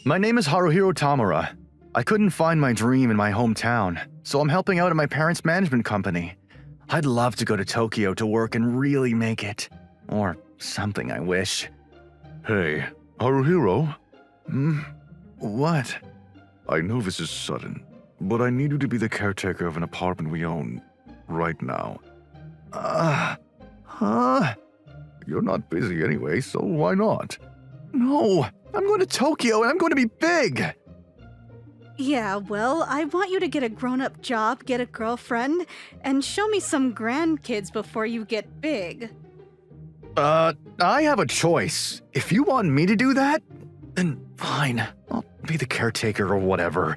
My name is Haruhiro Tamura. I couldn't find my dream in my hometown, so I'm helping out at my parents' management company. I'd love to go to Tokyo to work and really make it. Or something, I wish. Hey, Haruhiro? What? I know this is sudden, but I need you to be the caretaker of an apartment we own right now. Huh? You're not busy anyway, so why not? No, I'm going to Tokyo and I'm going to be big! Yeah, well, I want you to get a grown-up job, get a girlfriend, and show me some grandkids before you get big. I have a choice. If you want me to do that, then fine. I'll be the caretaker or whatever.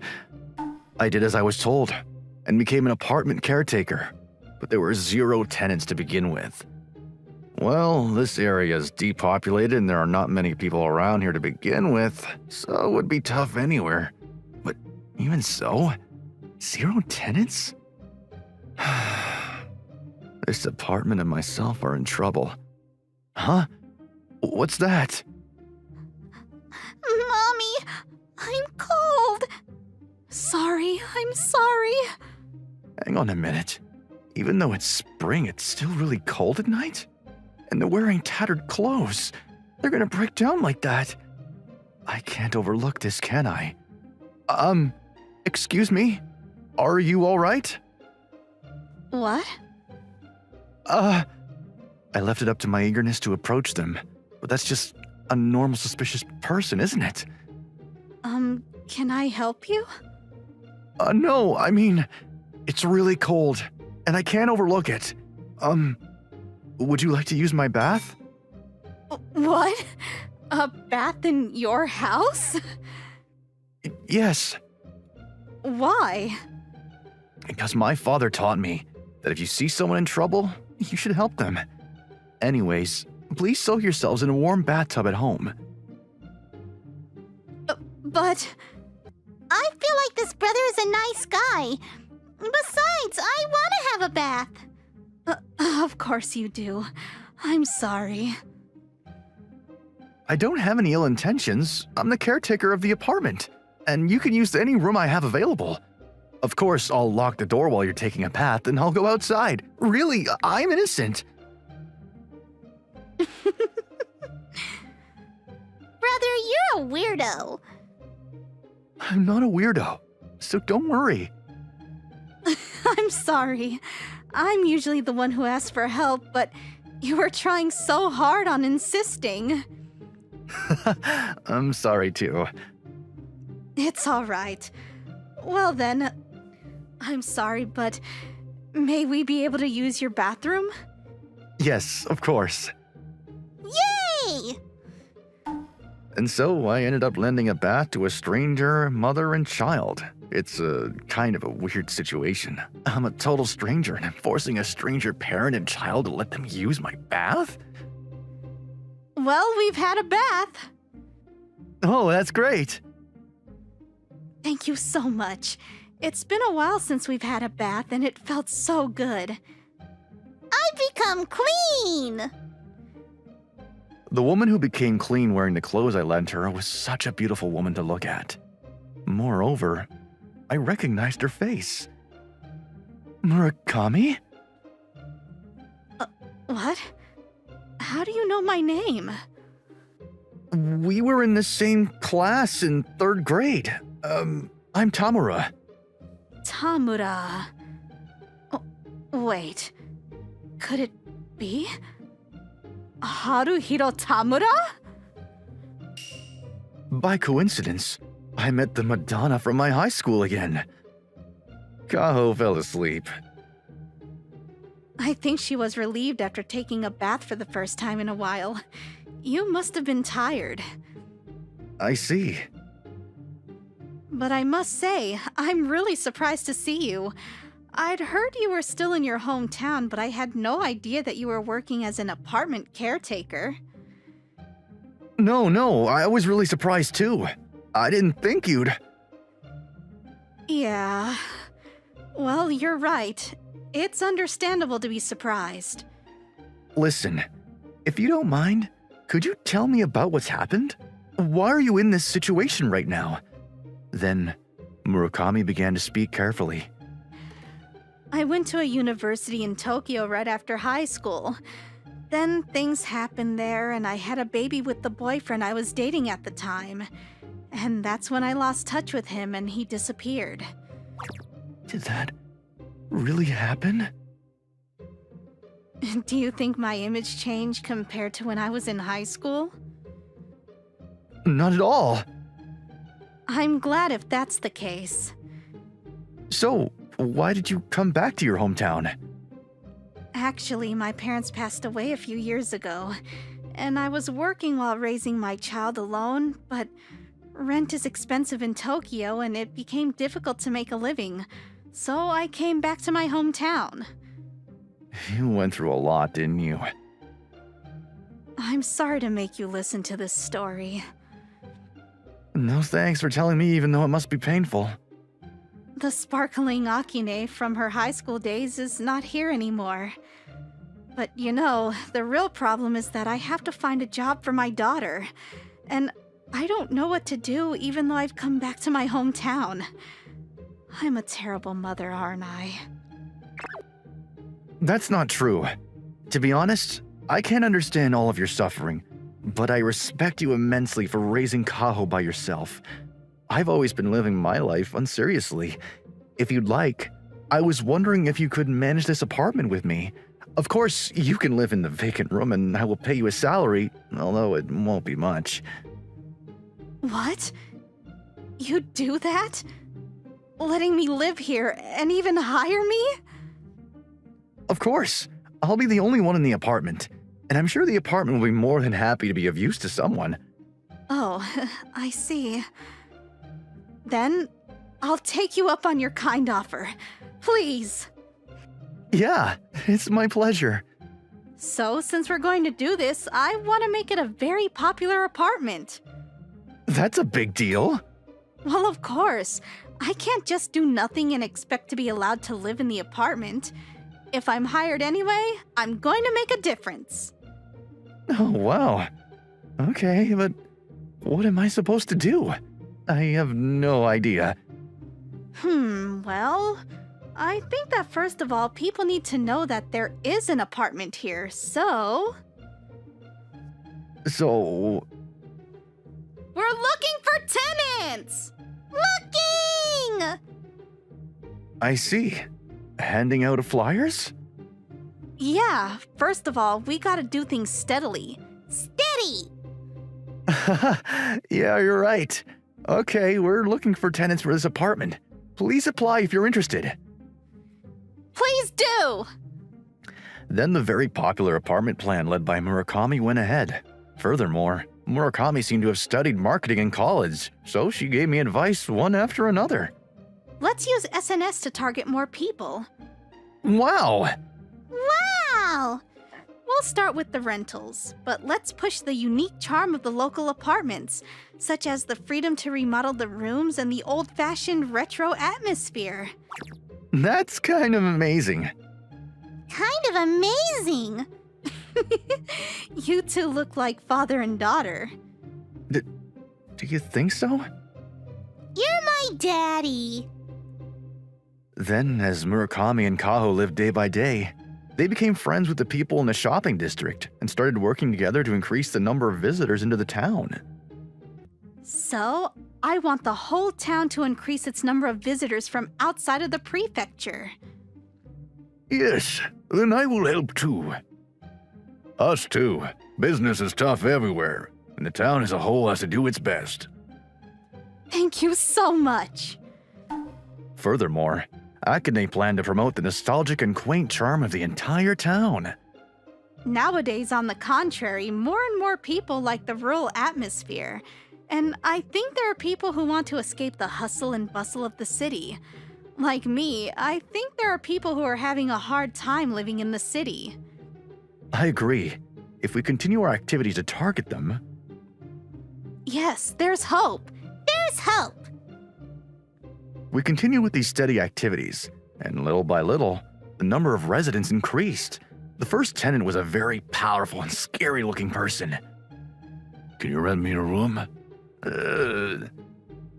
I did as I was told, and became an apartment caretaker, but there were 0 tenants to begin with. Well, this area is depopulated and there are not many people around here to begin with, so it would be tough anywhere. But even so, 0 tenants? This apartment and myself are in trouble. Huh? What's that? Mommy, I'm cold. Sorry, I'm sorry. Hang on a minute. Even though it's spring, it's still really cold at night? And they're wearing tattered clothes. They're gonna break down like that. I can't overlook this, can I? Excuse me? Are you alright? What? I left it up to my eagerness to approach them, but that's just a normal suspicious person, isn't it? Can I help you? No, I mean, it's really cold, and I can't overlook it. Would you like to use my bath? What? A bath in your house? Yes, Why? because my father taught me that if you see someone in trouble, you should help them. Anyways, please soak yourselves in a warm bathtub at home. But I feel like this brother is a nice guy. Besides, I want to have a bath. of course you do. I'm sorry. I don't have any ill intentions. I'm the caretaker of the apartment, and you can use any room I have available. Of course, I'll lock the door while you're taking a bath, and I'll go outside. Really, I'm innocent. Brother, you're a weirdo. I'm not a weirdo, so don't worry. I'm sorry. I'm usually the one who asks for help, but you were trying so hard on insisting. I'm sorry too. It's all right. Well then, I'm sorry, but may we be able to use your bathroom? Yes, of course. Yay! And so I ended up lending a bath to a stranger, mother, and child. It's kind of a weird situation. I'm a total stranger and I'm forcing a stranger parent and child to let them use my bath? Well, we've had a bath. Oh, that's great. Thank you so much. It's been a while since we've had a bath and it felt so good. I've become queen! The woman who became clean wearing the clothes I lent her was such a beautiful woman to look at. Moreover, I recognized her face. Murakami? What? How do you know my name? We were in the same class in 3rd grade. I'm Tamura. Tamura. Oh, wait. Could it be? Haruhiro Tamura? By coincidence, I met the Madonna from my high school again. Kaho fell asleep. I think she was relieved after taking a bath for the first time in a while. You must have been tired. I see. But I must say, I'm really surprised to see you. I'd heard you were still in your hometown, but I had no idea that you were working as an apartment caretaker. No, I was really surprised too. I didn't think you'd... Yeah. Well, you're right. It's understandable to be surprised. Listen, if you don't mind, could you tell me about what's happened? Why are you in this situation right now? Then Murakami began to speak carefully. I went to a university in Tokyo right after high school. Then things happened there, and I had a baby with the boyfriend I was dating at the time. And that's when I lost touch with him and he disappeared. Did that really happen? Do you think my image changed compared to when I was in high school? Not at all. I'm glad if that's the case. So, why did you come back to your hometown? Actually, my parents passed away a few years ago, and I was working while raising my child alone, but rent is expensive in Tokyo and it became difficult to make a living, so I came back to my hometown. You went through a lot, didn't you? I'm sorry to make you listen to this story. No thanks for telling me, even though it must be painful. The sparkling Akine from her high school days is not here anymore. But you know, the real problem is that I have to find a job for my daughter. And I don't know what to do even though I've come back to my hometown. I'm a terrible mother, aren't I? That's not true. To be honest, I can't understand all of your suffering, but I respect you immensely for raising Kaho by yourself. I've always been living my life unseriously. If you'd like, I was wondering if you could manage this apartment with me. Of course, you can live in the vacant room and I will pay you a salary, although it won't be much. What? You'd do that? Letting me live here and even hire me? Of course. I'll be the only one in the apartment, and I'm sure the apartment will be more than happy to be of use to someone. Oh, I see. Then, I'll take you up on your kind offer. Please. Yeah, it's my pleasure. So, since we're going to do this, I want to make it a very popular apartment. That's a big deal. Well, of course. I can't just do nothing and expect to be allowed to live in the apartment. If I'm hired anyway, I'm going to make a difference. Oh, wow. Okay, but what am I supposed to do? I have no idea. Well, I think that first of all, people need to know that there is an apartment here, so... So... We're looking for tenants! Looking! I see. Handing out flyers? Yeah, first of all, we gotta do things steadily. Steady! Yeah, you're right. Okay, we're looking for tenants for this apartment. Please apply if you're interested. Please do! Then the very popular apartment plan led by Murakami went ahead. Furthermore, Murakami seemed to have studied marketing in college, so she gave me advice one after another. Let's use SNS to target more people. Wow! Wow! We'll start with the rentals, but let's push the unique charm of the local apartments, such as the freedom to remodel the rooms and the old-fashioned retro atmosphere. That's kind of amazing. Kind of amazing! You two look like father and daughter. Do you think so? You're my daddy! Then, as Murakami and Kaho lived day by day, they became friends with the people in the shopping district and started working together to increase the number of visitors into the town. So, I want the whole town to increase its number of visitors from outside of the prefecture. Yes, then I will help too. Us too. Business is tough everywhere, and the town as a whole has to do its best. Thank you so much. Furthermore, Akane planned to promote the nostalgic and quaint charm of the entire town. Nowadays, on the contrary, more and more people like the rural atmosphere. And I think there are people who want to escape the hustle and bustle of the city. Like me, I think there are people who are having a hard time living in the city. I agree. If we continue our activities to target them... Yes, there's hope. There's hope! We continue with these steady activities, and little by little, the number of residents increased. The first tenant was a very powerful and scary-looking person. Can you rent me a room?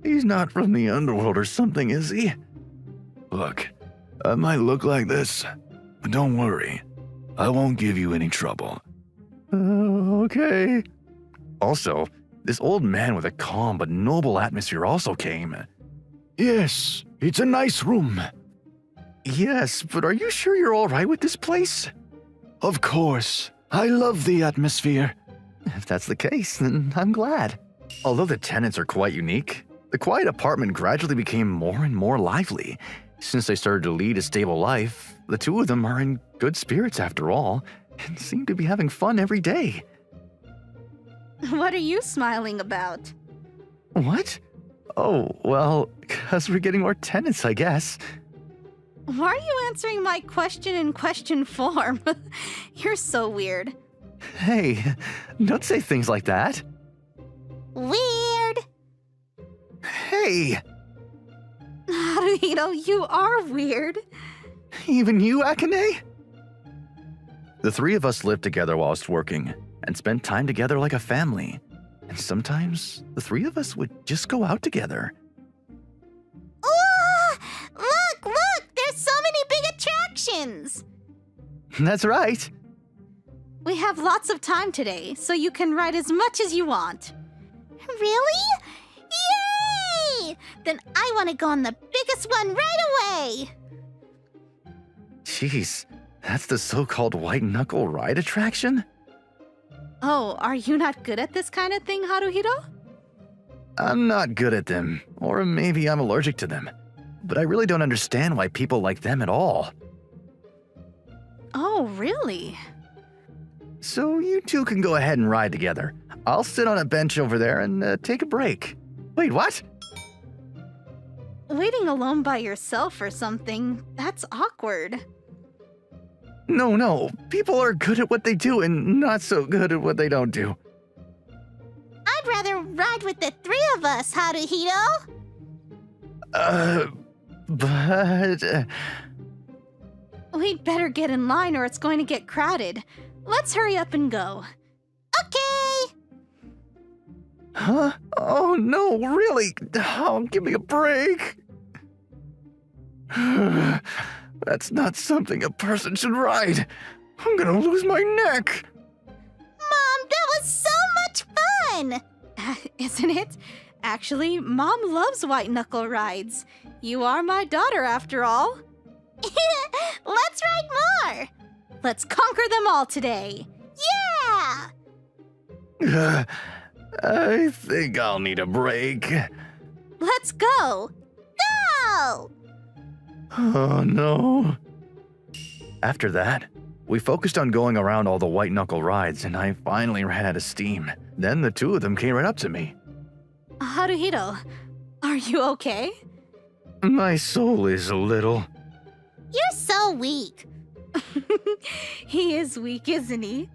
He's not from the underworld or something, is he? Look, I might look like this, but don't worry. I won't give you any trouble. Okay. Also, this old man with a calm but noble atmosphere also came. Yes, it's a nice room. Yes, but are you sure you're all right with this place? Of course. I love the atmosphere. If that's the case, then I'm glad. Although the tenants are quite unique, the quiet apartment gradually became more and more lively. Since they started to lead a stable life, the two of them are in good spirits after all, and seem to be having fun every day. What are you smiling about? What? Oh, well, because we're getting more tenants, I guess. Why are you answering my question in question form? You're so weird. Hey, don't say things like that. Weird. Hey, Haruhiro, you are weird. even you, Akane? The three of us lived together whilst working, and spent time together like a family. And sometimes, the three of us would just go out together. Ooh, look, there's so many big attractions. That's right. We have lots of time today, so you can ride as much as you want. Really? Yay! Then I want to go on the biggest one right away. Jeez, that's the so-called white knuckle ride attraction? Oh, are you not good at this kind of thing, Haruhiro? I'm not good at them, or maybe I'm allergic to them. But I really don't understand why people like them at all. Oh, really? So you two can go ahead and ride together. I'll sit on a bench over there and take a break. Wait, what? Waiting alone by yourself or something, that's awkward. No, people are good at what they do and not so good at what they don't do. I'd rather ride with the three of us, Haruhiro. But... We'd better get in line or it's going to get crowded. Let's hurry up and go. Okay. Huh? Oh, no, really? Oh, give me a break. That's not something a person should ride. I'm gonna lose my neck. Mom, that was so much fun. Isn't it? Actually, Mom loves white knuckle rides. You are my daughter after all. Let's ride more. Let's conquer them all today. Yeah. I think I'll need a break. Let's go. Go. Oh, no. After that, we focused on going around all the white knuckle rides, and I finally ran out of steam. Then the two of them came right up to me. Haruhiro, are you okay? My soul is a little... You're so weak. He is weak, isn't he?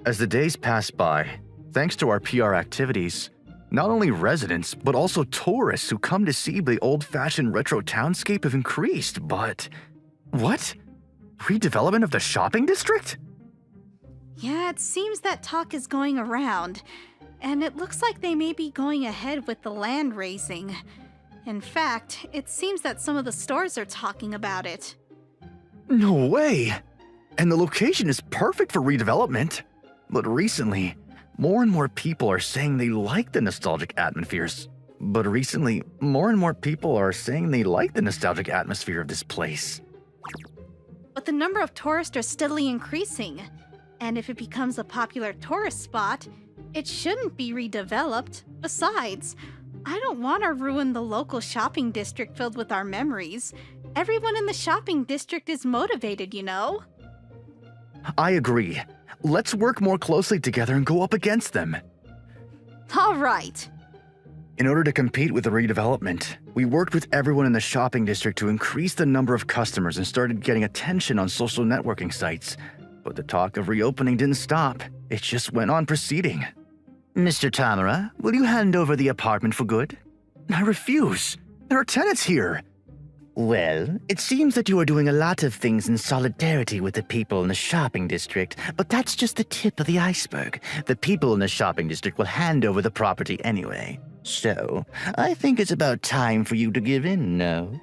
As the days passed by, thanks to our PR activities, not only residents, but also tourists who come to see the old-fashioned retro townscape have increased, but... What? Redevelopment of the shopping district? Yeah, it seems that talk is going around. And it looks like they may be going ahead with the land raising. In fact, it seems that some of the stores are talking about it. No way! And the location is perfect for redevelopment. But recently, more and more people are saying they like the nostalgic atmospheres. But recently, more and more people are saying they like the nostalgic atmosphere of this place. But the number of tourists are steadily increasing. And if it becomes a popular tourist spot, it shouldn't be redeveloped. Besides, I don't want to ruin the local shopping district filled with our memories. Everyone in the shopping district is motivated, you know? I agree. Let's work more closely together and go up against them. All right. In order to compete with the redevelopment, we worked with everyone in the shopping district to increase the number of customers and started getting attention on social networking sites. But the talk of reopening didn't stop. It just went on proceeding. Mr. Tamara, will you hand over the apartment for good? I refuse. There are tenants here. Well, it seems that you are doing a lot of things in solidarity with the people in the shopping district, but that's just the tip of the iceberg. The people in the shopping district will hand over the property anyway. So, I think it's about time for you to give in, no?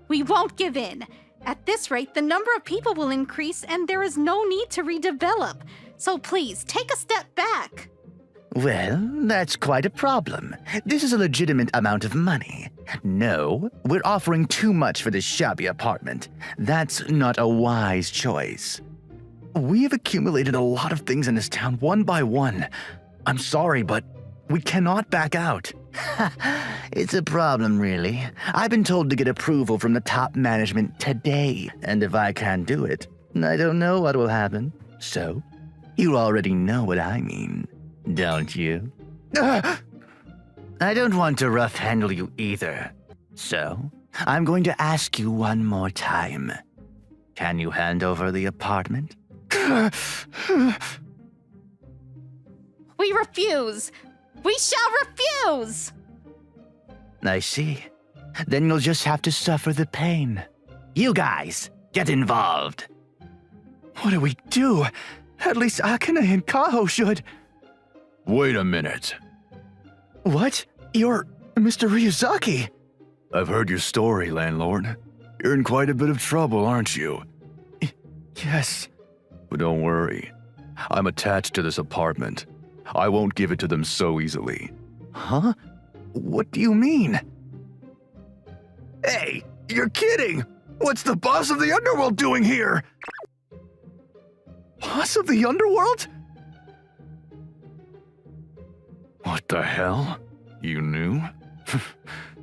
We won't give in. At this rate, the number of people will increase and there is no need to redevelop. So please, take a step back. Well, that's quite a problem. This is a legitimate amount of money. No, we're offering too much for this shabby apartment. That's not a wise choice. We have accumulated a lot of things in this town one by one. I'm sorry, but we cannot back out. It's a problem, really. I've been told to get approval from the top management today, and if I can't do it, I don't know what will happen. So, you already know what I mean, don't you? I don't want to rough handle you either. So, I'm going to ask you one more time. Can you hand over the apartment? We refuse. We shall refuse. I see. Then you'll just have to suffer the pain. You guys, get involved. What do we do? At least Akane and Kaho should. Wait a minute. What? You're Mr. Ryuzaki? I've heard your story, landlord. You're in quite a bit of trouble, aren't you? Yes. But don't worry. I'm attached to this apartment. I won't give it to them so easily. Huh? What do you mean? Hey, you're kidding! What's the boss of the underworld doing here? Boss of the underworld? What the hell? You knew?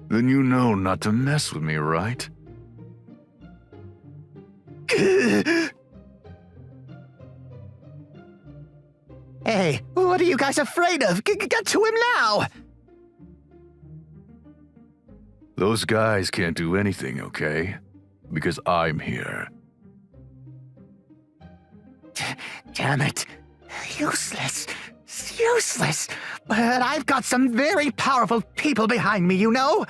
Then you know not to mess with me, right? Hey, what are you guys afraid of? Get to him now! Those guys can't do anything, okay? Because I'm here. Damn it. Useless. Useless. But I've got some very powerful people behind me, you know?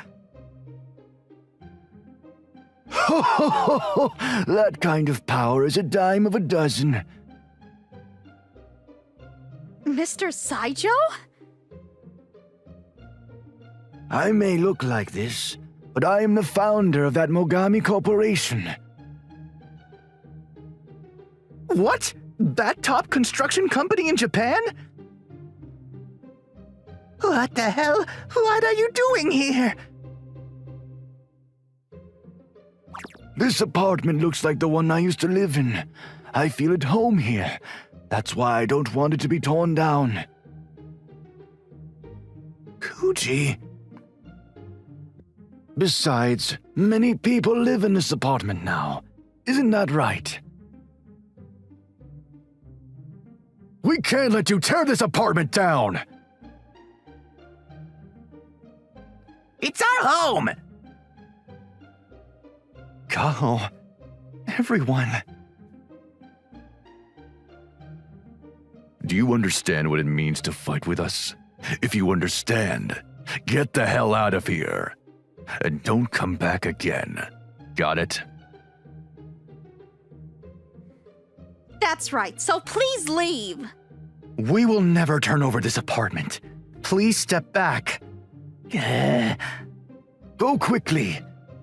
That kind of power is a dime of a dozen. Mr. Saijo? I may look like this, but I am the founder of that Mogami Corporation. What? That top construction company in Japan? What the hell? What are you doing here? This apartment looks like the one I used to live in. I feel at home here. That's why I don't want it to be torn down. Kuji? Besides, many people live in this apartment now. Isn't that right? We can't let you tear this apartment down! It's our home! Kaho. Everyone. Do you understand what it means to fight with us? If you understand, get the hell out of here. And don't come back again. Got it? That's right, so please leave. We will never turn over this apartment. Please step back. Go quickly.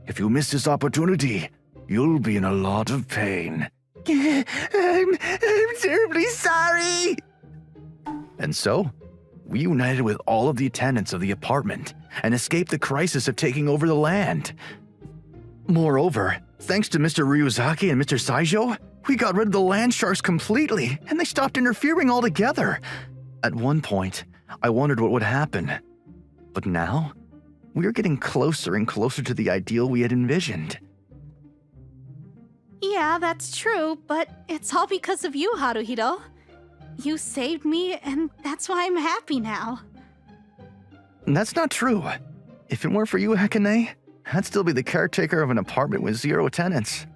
If you miss this opportunity, you'll be in a lot of pain. I'm terribly sorry! And so, we united with all of the tenants of the apartment and escaped the crisis of taking over the land. Moreover, thanks to Mr. Ryuzaki and Mr. Saijo, we got rid of the land sharks completely, and they stopped interfering altogether. At one point, I wondered what would happen. But now, we're getting closer and closer to the ideal we had envisioned. Yeah, that's true, but it's all because of you, Haruhiro. You saved me, and that's why I'm happy now. That's not true. If it weren't for you, Akane, I'd still be the caretaker of an apartment with 0 tenants.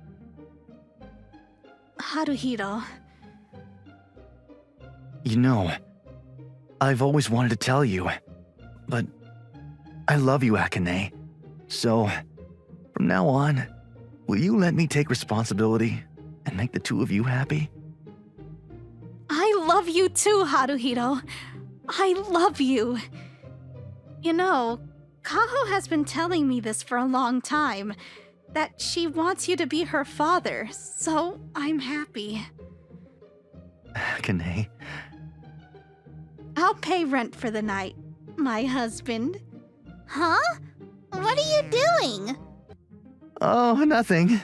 Haruhiro. You know, I've always wanted to tell you, but I love you, Akane. So, from From now on, will you let me take responsibility and make the two of you happy? I love you too, Haruhiro. I love you. You know, Kaho has been telling me this for a long time, that she wants you to be her father, so I'm happy. Akane, I'll pay rent for the night, my husband. Huh? What are you doing? oh, nothing.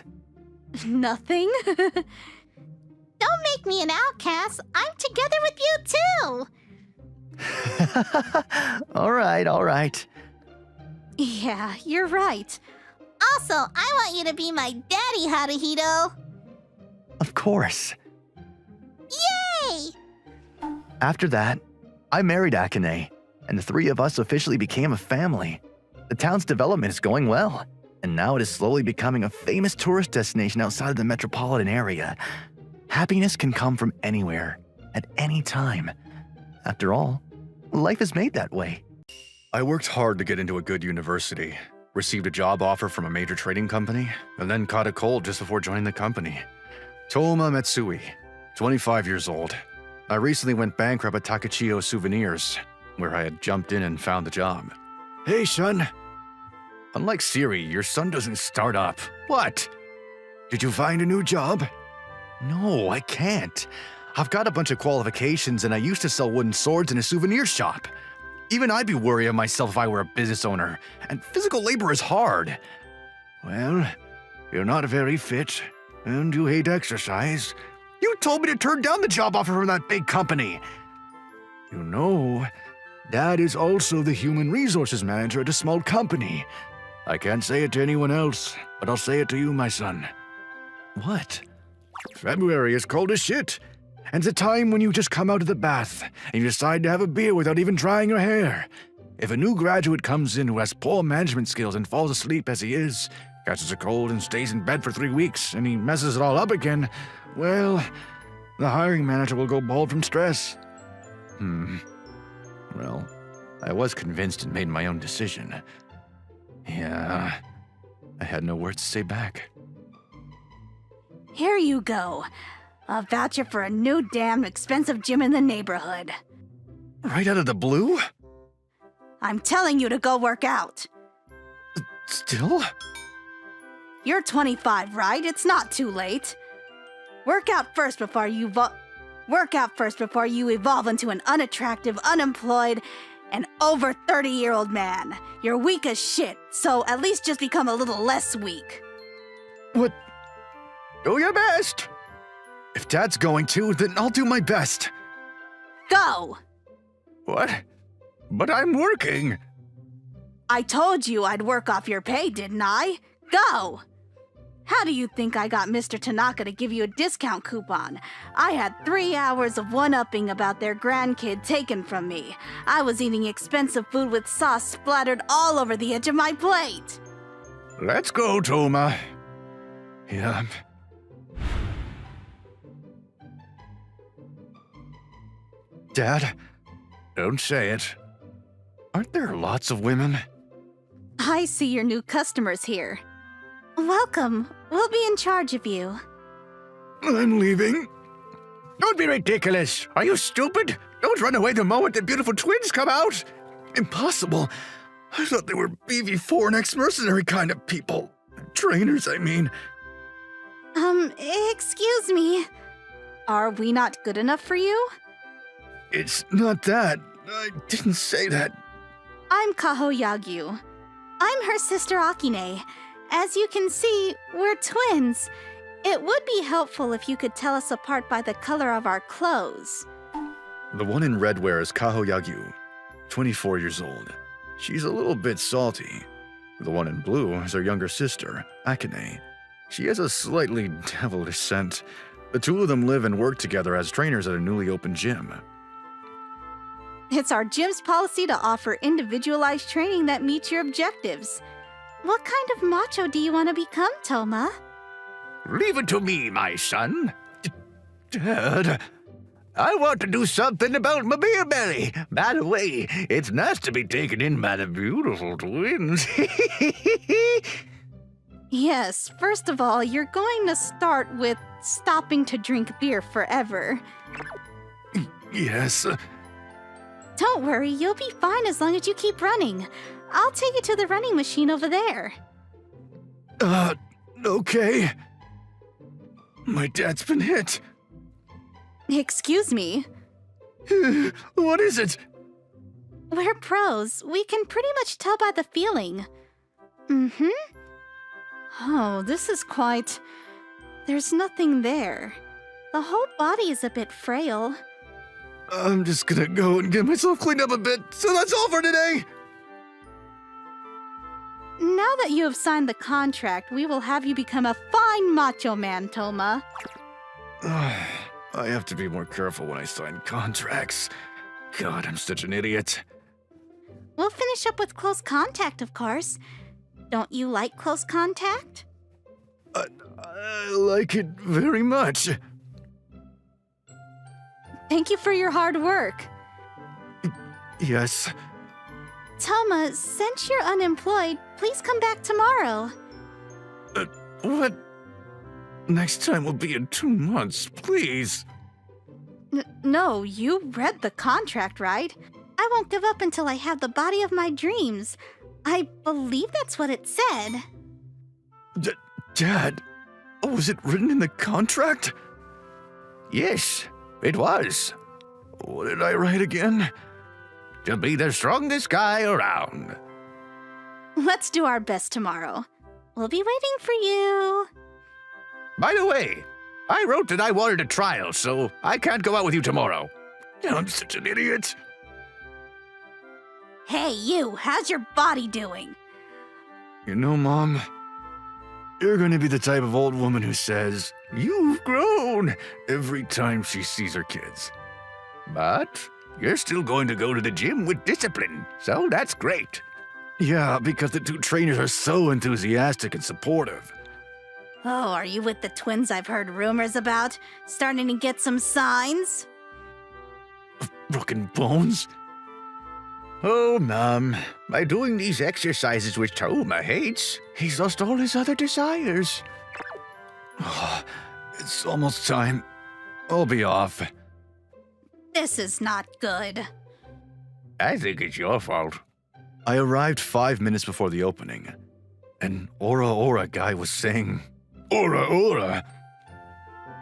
Nothing? Don't make me an outcast. I'm together with you too. all right. Yeah, you're right. Also, I want you to be my daddy, Haruhiro. Of course. Yay! After that, I married Akane, and the three of us officially became a family. The town's development is going well, and now it is slowly becoming a famous tourist destination outside of the metropolitan area. Happiness can come from anywhere, at any time. After all, life is made that way. I worked hard to get into a good university, received a job offer from a major trading company, and then caught a cold just before joining the company. Toma Matsui, 25 years old. I recently went bankrupt at Takachiho Souvenirs, where I had jumped in and found the job. Hey, son. Unlike Siri, your son doesn't start up. What? Did you find a new job? No, I can't. I've got a bunch of qualifications and I used to sell wooden swords in a souvenir shop. Even I'd be worried of myself if I were a business owner, and physical labor is hard. Well, you're not very fit, and you hate exercise. You told me to turn down the job offer from that big company. You know, Dad is also the human resources manager at a small company. I can't say it to anyone else, but I'll say it to you, my son. What? February is cold as shit, and it's a time when you just come out of the bath and you decide to have a beer without even drying your hair. If a new graduate comes in who has poor management skills and falls asleep as he is, catches a cold and stays in bed for 3 weeks, and he messes it all up again, well, the hiring manager will go bald from stress. Well, I was convinced and made my own decision. Yeah, I had no words to say back. Here you go. A voucher for a new damn expensive gym in the neighborhood. Right out of the blue? I'm telling you to go work out. Still? You're 25, right? It's not too late. Work out first before you evolve into an unattractive, unemployed, and over 30-year-old man. You're weak as shit, so at least just become a little less weak. What? Do your best. If Dad's going to, then I'll do my best. Go! What? But I'm working. I told you I'd work off your pay, didn't I? Go! How do you think I got Mr. Tanaka to give you a discount coupon? I had 3 hours of one-upping about their grandkid taken from me. I was eating expensive food with sauce splattered all over the edge of my plate. Let's go, Toma. Yeah. Dad, don't say it. Aren't there lots of women? I see your new customers here. Welcome. We'll be in charge of you. I'm leaving. Don't be ridiculous. Are you stupid? Don't run away the moment the beautiful twins come out. Impossible. I thought they were BV4 and ex-mercenary kind of people. Trainers, I mean. Excuse me. Are we not good enough for you? It's not that. I didn't say that. I'm Kaho Yagyu. I'm her sister Akine. As you can see, we're twins. It would be helpful if you could tell us apart by the color of our clothes. The one in red wears Kaho Yagyu, 24 years old. She's a little bit salty. The one in blue is her younger sister, Akane. She has a slightly devilish scent. The two of them live and work together as trainers at a newly opened gym. It's our gym's policy to offer individualized training that meets your objectives. What kind of macho do you want to become, Toma? Leave it to me, my son. Dad, I want to do something about my beer belly. By the way, it's nice to be taken in by the beautiful twins. Yes, first of all, you're going to start with stopping to drink beer forever. Yes. Don't worry, you'll be fine as long as you keep running. I'll take you to the running machine over there. Okay. My dad's been hit. Excuse me. What is it? We're pros. We can pretty much tell by the feeling. Mm-hmm. Oh, this is quite... There's nothing there. The whole body is a bit frail. I'm just gonna go and get myself cleaned up a bit, so that's all for today! Now that you have signed the contract, we will have you become a fine macho man, Toma. I have to be more careful when I sign contracts. God, I'm such an idiot. We'll finish up with close contact, of course. Don't you like close contact? I like it very much. Thank you for your hard work. Yes. Toma, since you're unemployed, please come back tomorrow. What? Next time will be in 2 months, please. No, you read the contract, right? I won't give up until I have the body of my dreams. I believe that's what it said. Dad, was it written in the contract? Yes, it was. What did I write again? To be the strongest guy around. Let's do our best tomorrow. We'll be waiting for you. By the way, I wrote that I wanted a trial, so I can't go out with you tomorrow. I'm such an idiot. Hey, you, how's your body doing? You know, Mom, you're gonna be the type of old woman who says, "You've grown," every time she sees her kids. But you're still going to go to the gym with discipline, so that's great. Yeah, because the 2 trainers are so enthusiastic and supportive. Oh, are you with the twins I've heard rumors about? Starting to get some signs? Broken bones? Oh, Mom, by doing these exercises which Toma hates, he's lost all his other desires. Oh, it's almost time. I'll be off. This is not good. I think it's your fault. I arrived 5 minutes before the opening. An Ora guy was saying, "Ora! Ora,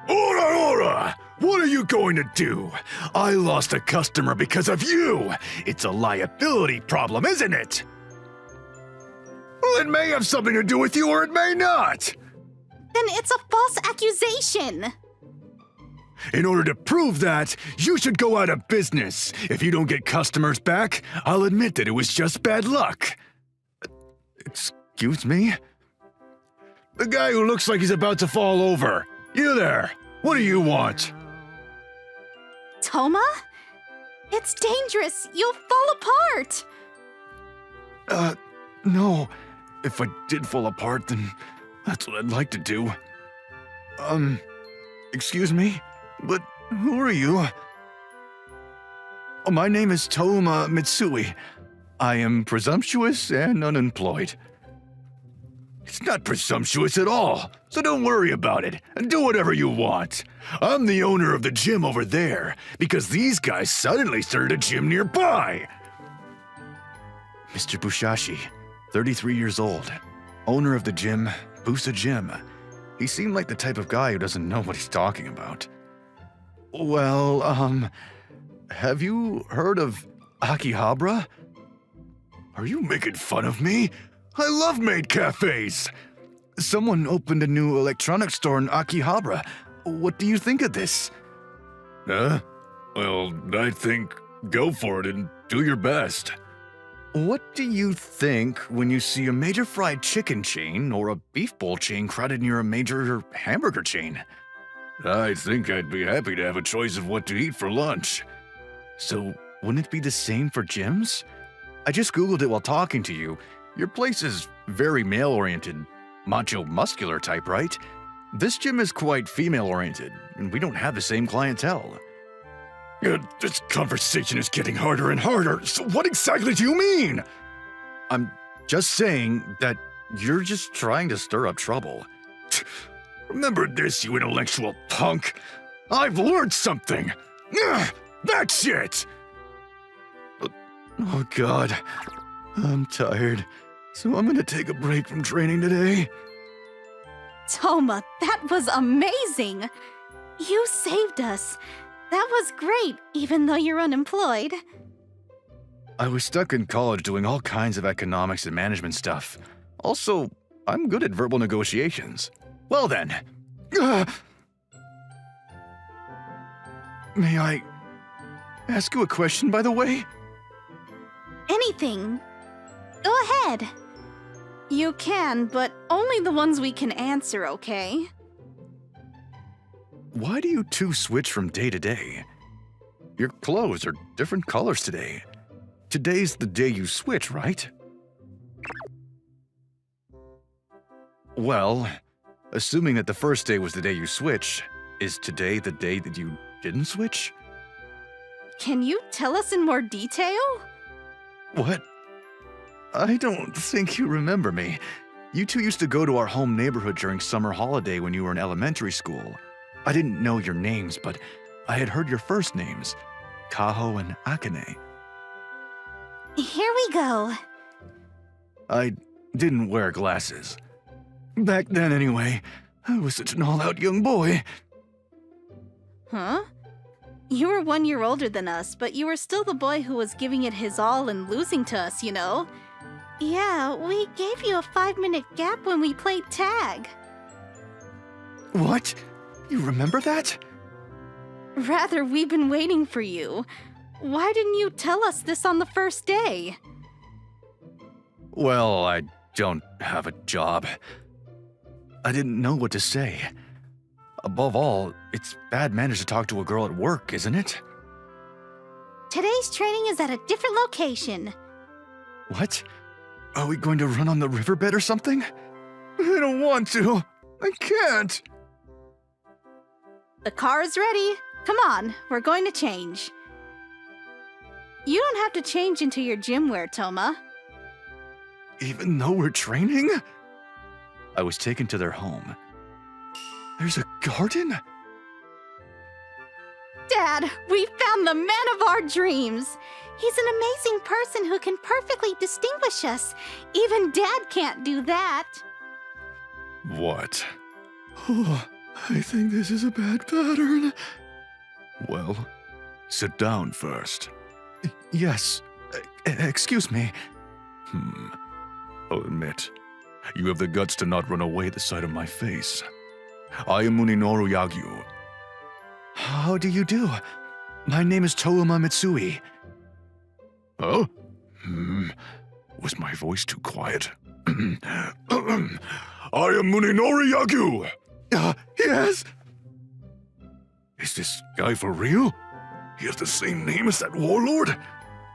Ora! What are you going to do? I lost a customer because of you! It's a liability problem, isn't it?" Well, it may have something to do with you or it may not! Then it's a false accusation. In order to prove that, you should go out of business. If you don't get customers back, I'll admit that it was just bad luck. Excuse me? The guy who looks like he's about to fall over. You there, what do you want? Toma? It's dangerous. You'll fall apart. No. If I did fall apart, then that's what I'd like to do. Excuse me? But who are you? Oh, my name is Toma Mitsui. I am presumptuous and unemployed. It's not presumptuous at all, so don't worry about it and do whatever you want. I'm the owner of the gym over there because these guys suddenly started a gym nearby. Mr. Bushashi, 33 years old, owner of the gym, Busa Gym. He seemed like the type of guy who doesn't know what he's talking about. Well, have you heard of Akihabara? Are you making fun of me? I love maid cafes! Someone opened a new electronics store in Akihabara. What do you think of this? Well, I think go for it and do your best. What do you think when you see a major fried chicken chain or a beef bowl chain crowded near a major hamburger chain? I think I'd be happy to have a choice of what to eat for lunch. So, wouldn't it be the same for gyms? I just Googled it while talking to you. Your place is very male-oriented, macho muscular type, right? This gym is quite female-oriented, and we don't have the same clientele. This conversation is getting harder and harder, so what exactly do you mean? I'm just saying that You're just trying to stir up trouble. Remember this, you intellectual punk? I've learned something! That's it! Oh god, I'm tired, so I'm gonna take a break from training today. Toma, that was amazing! You saved us. That was great, even though you're unemployed. I was stuck in college doing all kinds of economics and management stuff. Also, I'm good at verbal negotiations. Well then. May I ask you a question, by the way? Anything. Go ahead. You can, but only the ones we can answer, okay? Why do you two switch from day to day? Your clothes are different colors today. Today's the day you switch, right? Well, assuming that the first day was the day you switch, is today the day that you didn't switch? Can you tell us in more detail? What? I don't think you remember me. You two used to go to our home neighborhood during summer holiday when you were in elementary school. I didn't know your names, but I had heard your first names, Kaho and Akane. Here we go. I didn't wear glasses. Back then, anyway. I was such an all-out young boy. Huh? You were 1 year older than us, but you were still the boy who was giving it his all and losing to us, you know? Yeah, we gave you a 5-minute gap when we played tag. What? You remember that? Rather, we've been waiting for you. Why didn't you tell us this on the first day? Well, I don't have a job. I didn't know what to say. Above all, it's bad manners to talk to a girl at work, isn't it? Today's training is at a different location. What? Are we going to run on the riverbed or something? I don't want to. I can't. The car is ready. Come on, we're going to change. You don't have to change into your gym wear, Toma. Even though we're training? I was taken to their home. There's a garden? Dad, we found the man of our dreams. He's an amazing person who can perfectly distinguish us. Even Dad can't do that. What? Oh, I think this is a bad pattern. Well, sit down first. Yes. Excuse me. I'll admit, you have the guts to not run away the sight of my face. I am Muninoru Yagyu. How do you do? My name is Touma Mitsui. Huh? Was my voice too quiet? I am Muninoru Yagyu! Yes! Is this guy for real? He has the same name as that warlord?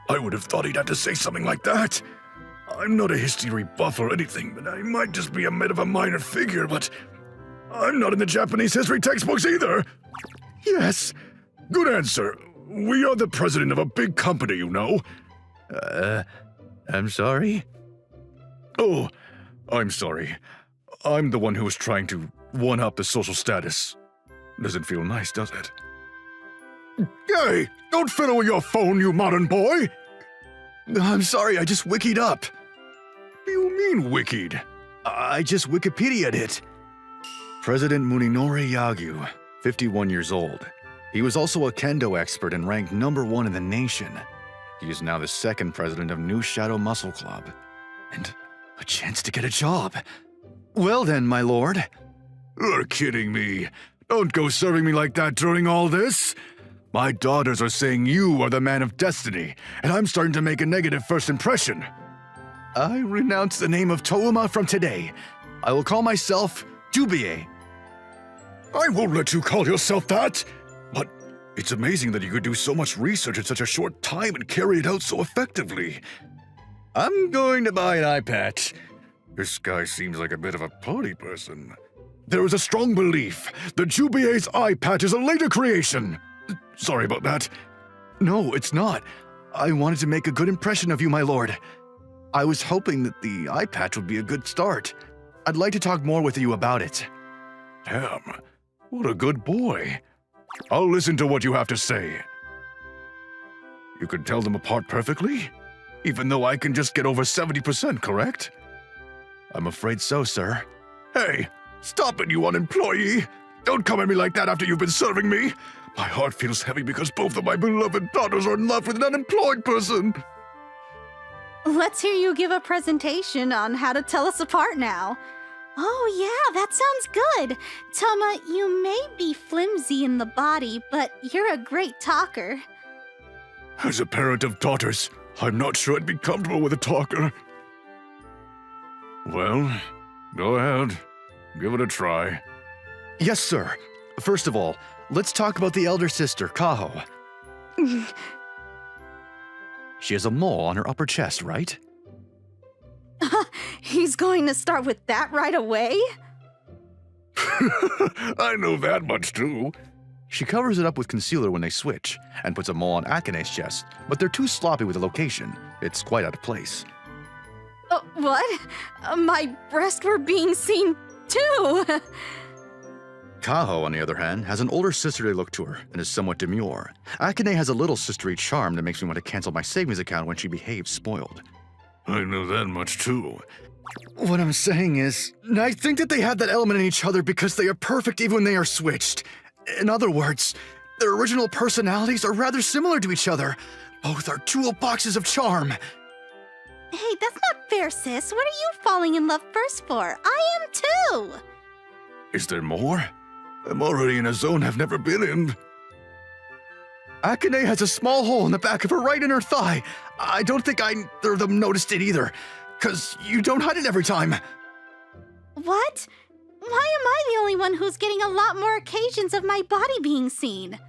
I would have thought he'd have to say something like that. I'm not a history buff or anything, but I might just be a bit of a minor figure, but I'm not in the Japanese history textbooks either. Yes. Good answer. We are the president of a big company, you know. I'm sorry? Oh, I'm sorry. I'm the one who was trying to one-up the social status. Doesn't feel nice, does it? Hey, don't fiddle with your phone, you modern boy! I'm sorry, I just wikied up. What do you mean, wikied? I just Wikipedia'd it. President Muninoru Yagyu, 51 years old. He was also a kendo expert and ranked #1 in the nation. He is now the second president of New Shadow Muscle Club. And a chance to get a job. Well then, my lord. You're kidding me. Don't go serving me like that during all this. My daughters are saying you are the man of destiny, and I'm starting to make a negative first impression. I renounce the name of Touma from today. I will call myself Jubie. I won't let you call yourself that! But it's amazing that you could do so much research in such a short time and carry it out so effectively. I'm going to buy an eye patch. This guy seems like a bit of a party person. There is a strong belief that Jubie's eye patch is a later creation. Sorry about that. No, it's not. I wanted to make a good impression of you, my lord. I was hoping that the eye patch would be a good start. I'd like to talk more with you about it. Damn, what a good boy. I'll listen to what you have to say. You can tell them apart perfectly? Even though I can just get over 70%, correct? I'm afraid so, sir. Hey, stop it, you unemployee! Don't come at me like that after you've been serving me! My heart feels heavy because both of my beloved daughters are in love with an unemployed person! Let's hear you give a presentation on how to tell us apart now. Oh, yeah, that sounds good. Toma, you may be flimsy in the body, but you're a great talker. As a parent of daughters, I'm not sure I'd be comfortable with a talker. Well, go ahead. Give it a try. Yes, sir. First of all, let's talk about the elder sister, Kaho. She has a mole on her upper chest, right? He's going to start with that right away? I know that much too. She covers it up with concealer when they switch, and puts a mole on Akane's chest, but they're too sloppy with the location. It's quite out of place. What? My breasts were being seen too! Kaho, on the other hand, has an older sisterly look to her and is somewhat demure. Akane has a little sistery charm that makes me want to cancel my savings account when she behaves spoiled. I know that much too. What I'm saying is, I think that they have that element in each other because they are perfect even when they are switched. In other words, their original personalities are rather similar to each other. Both are toolboxes of charm. Hey, that's not fair, sis. What are you falling in love first for? I am too! Is there more? I'm already in a zone I've never been in. Akane has a small hole in the back of her right inner thigh. I don't think either of them noticed it either, because you don't hide it every time. What? Why am I the only one who's getting a lot more occasions of my body being seen?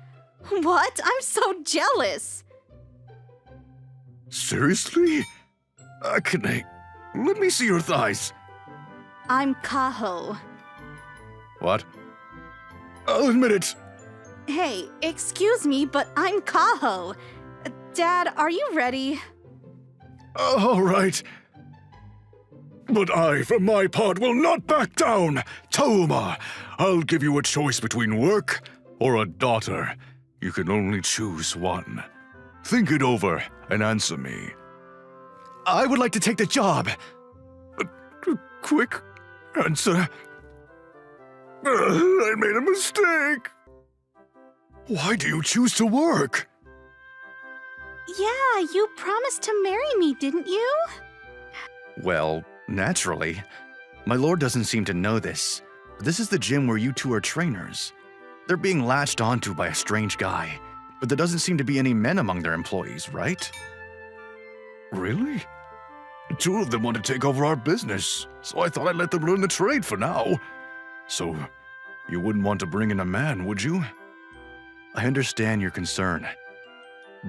What? I'm so jealous! Seriously? Akane, let me see your thighs. I'm Kaho. What? I'll admit it. Hey, excuse me, but I'm Kaho. Dad, are you ready? All right. But I, for my part, will not back down. Toma, I'll give you a choice between work or a daughter. You can only choose one. Think it over and answer me. I would like to take the job. Quick answer. I made a mistake. Why do you choose to work? Yeah, you promised to marry me, didn't you? Well, naturally. My lord doesn't seem to know this. This is the gym where you two are trainers. They're being latched onto by a strange guy, but there doesn't seem to be any men among their employees, right? Really? Two of them want to take over our business, so I thought I'd let them learn the trade for now. So, you wouldn't want to bring in a man, would you? I understand your concern,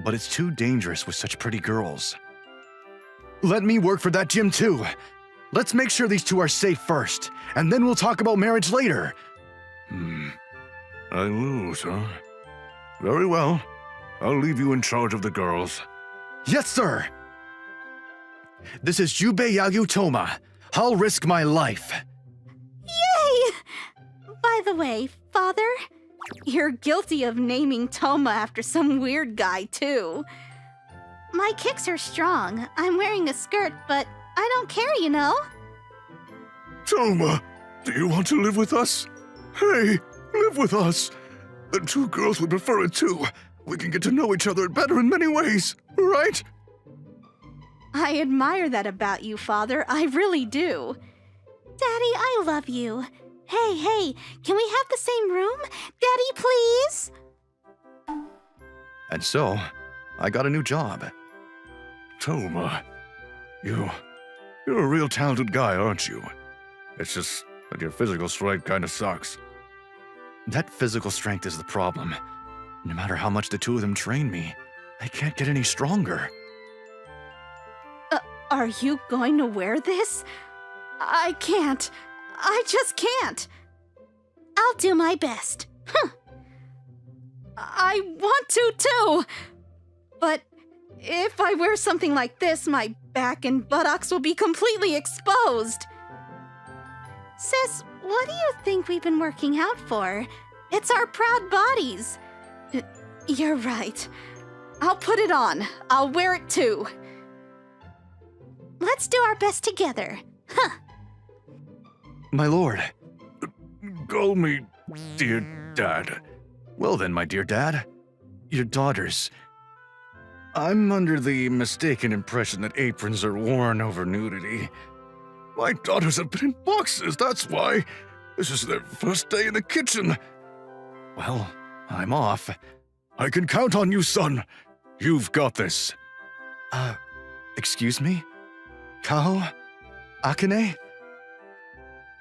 but it's too dangerous with such pretty girls. Let me work for that gym too. Let's make sure these two are safe first, and then we'll talk about marriage later. I lose, huh? Very well. I'll leave you in charge of the girls. Yes, sir! This is Jubei Yagyu Toma. I'll risk my life. Yay! By the way, Father, You're guilty of naming Toma after some weird guy, too. my kicks are strong. I'm wearing a skirt, but I don't care, you know? Toma, do you want to live with us? Hey, live with us. The two girls would prefer it too. We can get to know each other better in many ways, right? I admire that about you, Father. I really do. Daddy, I love you. Hey, can we have the same room? Daddy, please? And so, I got a new job. Toma, you're a real talented guy, aren't you? It's just that your physical strength kinda sucks. That physical strength is the problem. No matter how much the two of them train me, I can't get any stronger. Are you going to wear this? I can't. I just can't. I'll do my best. I want to, too. But If I wear something like this, my back and buttocks will be completely exposed. Sis, what do you think we've been working out for? It's our proud bodies. You're right. I'll put it on. I'll wear it too. Let's do our best together. Huh. My lord. Call me dear Dad. Well then, my dear dad. Your daughters. I'm under the mistaken impression that aprons are worn over nudity. My daughters have been in boxes, that's why. This is their first day in the kitchen. Well, I'm off. I can count on you, son. You've got this. Excuse me? Kaho? Akane?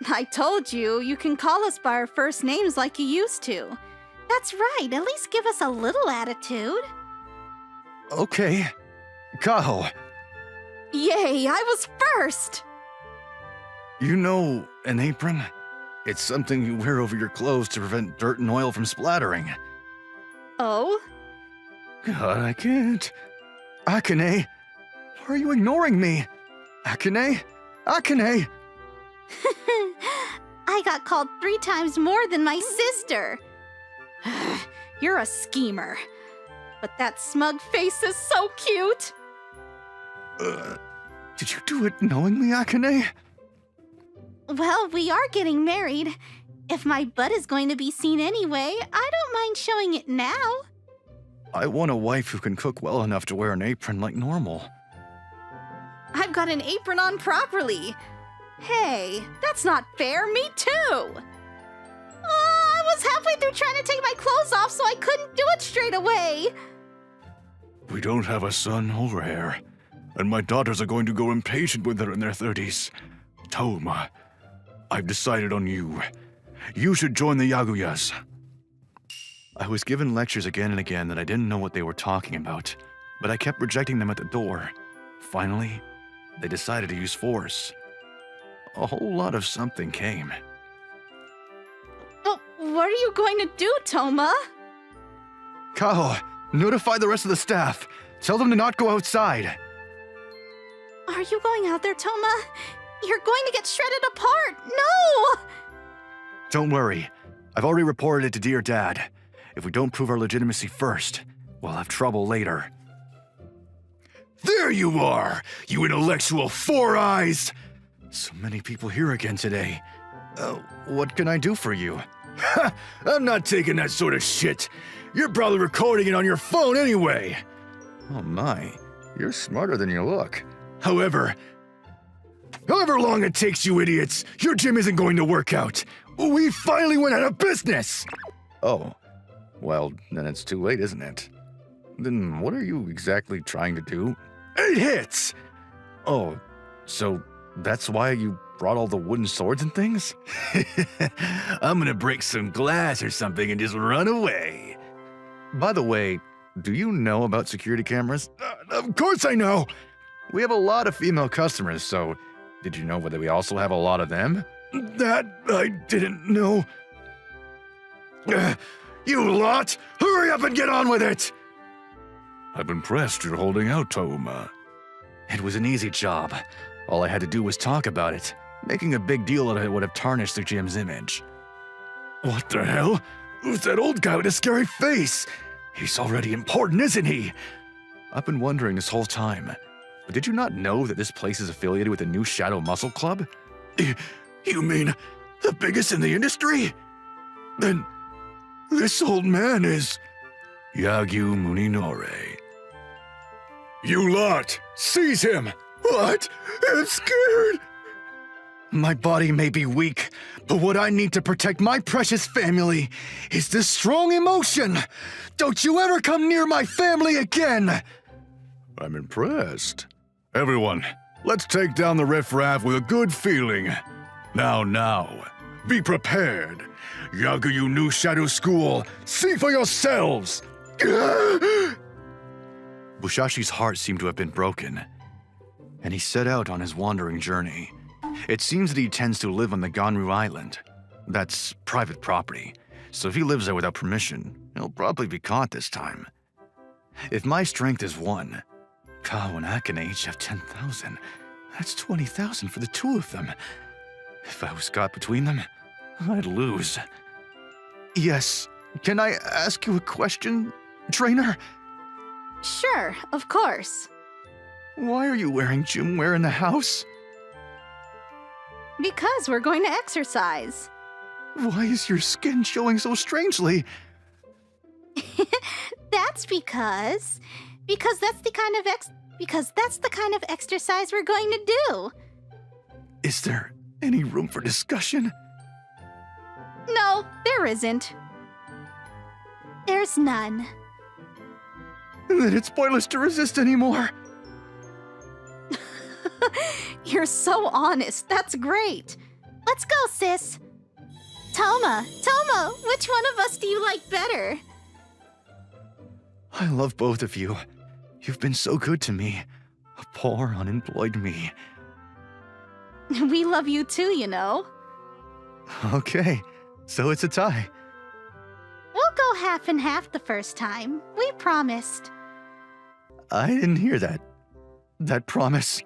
I told you, you can call us by our first names like you used to. That's right, at least give us a little attitude. Okay. Kaho, Yay, I was first! you know an apron? It's something you wear over your clothes to prevent dirt and oil from splattering. Oh? God, I can't. Akane, why are you ignoring me? Akane? Akane! I got called 3 times more than my sister. You're a schemer. But that smug face is so cute! Did you do it knowingly, Akane? Well, we are getting married. If my butt is going to be seen anyway, I don't mind showing it now. I want a wife who can cook well enough to wear an apron like normal. I've got an apron on properly. Hey, that's not fair. Me too! I was halfway through trying to take my clothes off, so I couldn't do it straight away. We don't have a son or heir, and my daughters are going to go impatient when they're in their 30s. Toma, I've decided on you. You should join the Yaguyas. I was given lectures again and again that I didn't know what they were talking about, but I kept rejecting them at the door. Finally, they decided to use force. A whole lot of something came. But what are you going to do, Toma? Kaho, notify the rest of the staff. Tell them to not go outside. Are you going out there, Toma? You're going to get shredded apart. No! Don't worry. I've already reported it to Dear Dad. If we don't prove our legitimacy first, we'll have trouble later. There you are, you intellectual four eyes! So many people here again today. What can I do for you? Ha! I'm not taking that sort of shit. You're probably recording it on your phone anyway. Oh my, you're smarter than you look. However long it takes, you idiots, your gym isn't going to work out. We finally went out of business! Oh, well, then it's too late, isn't it? Then what are you exactly trying to do? 8 hits! Oh, so that's why you brought all the wooden swords and things? I'm gonna break some glass or something and just run away. By the way, do you know about security cameras? Of course I know! We have a lot of female customers, so did you know whether we also have a lot of them? That I didn't know. You lot! Hurry up and get on with it! I'm impressed you're holding out, Toma. It was an easy job. All I had to do was talk about it. Making a big deal out of it would have tarnished the gym's image. What the hell? Who's that old guy with a scary face? He's already important, isn't he? I've been wondering this whole time. But did you not know that this place is affiliated with the new Shadow Muscle Club? You mean the biggest in the industry? Then this old man is Yagyu Muninore. You lot, seize him! What? I'm scared! My body may be weak, but what I need to protect my precious family is this strong emotion. Don't you ever come near my family again! I'm impressed. Everyone, let's take down the riffraff with a good feeling. Now, be prepared. Yagyu New Shadow School, see for yourselves! Mushashi's heart seemed to have been broken, and he set out on his wandering journey. It seems that he tends to live on the Ganru Island. That's private property, so if he lives there without permission, he'll probably be caught this time. If my strength is 1, Kao and Akane each have 10,000. That's 20,000 for the two of them. If I was caught between them, I'd lose. Yes, can I ask you a question, trainer? Sure, of course. Why are you wearing gym wear in the house? Because we're going to exercise. Why is your skin showing so strangely? That's because that's the kind of exercise we're going to do. Is there any room for discussion? No, there isn't. There's none. Then it's pointless to resist anymore. You're so honest. That's great. Let's go, sis. Toma, which one of us do you like better? I love both of you. You've been so good to me. A poor, unemployed me. We love you too, you know. Okay, so it's a tie. We'll go half and half the first time. We promised. I didn't hear that. That promise.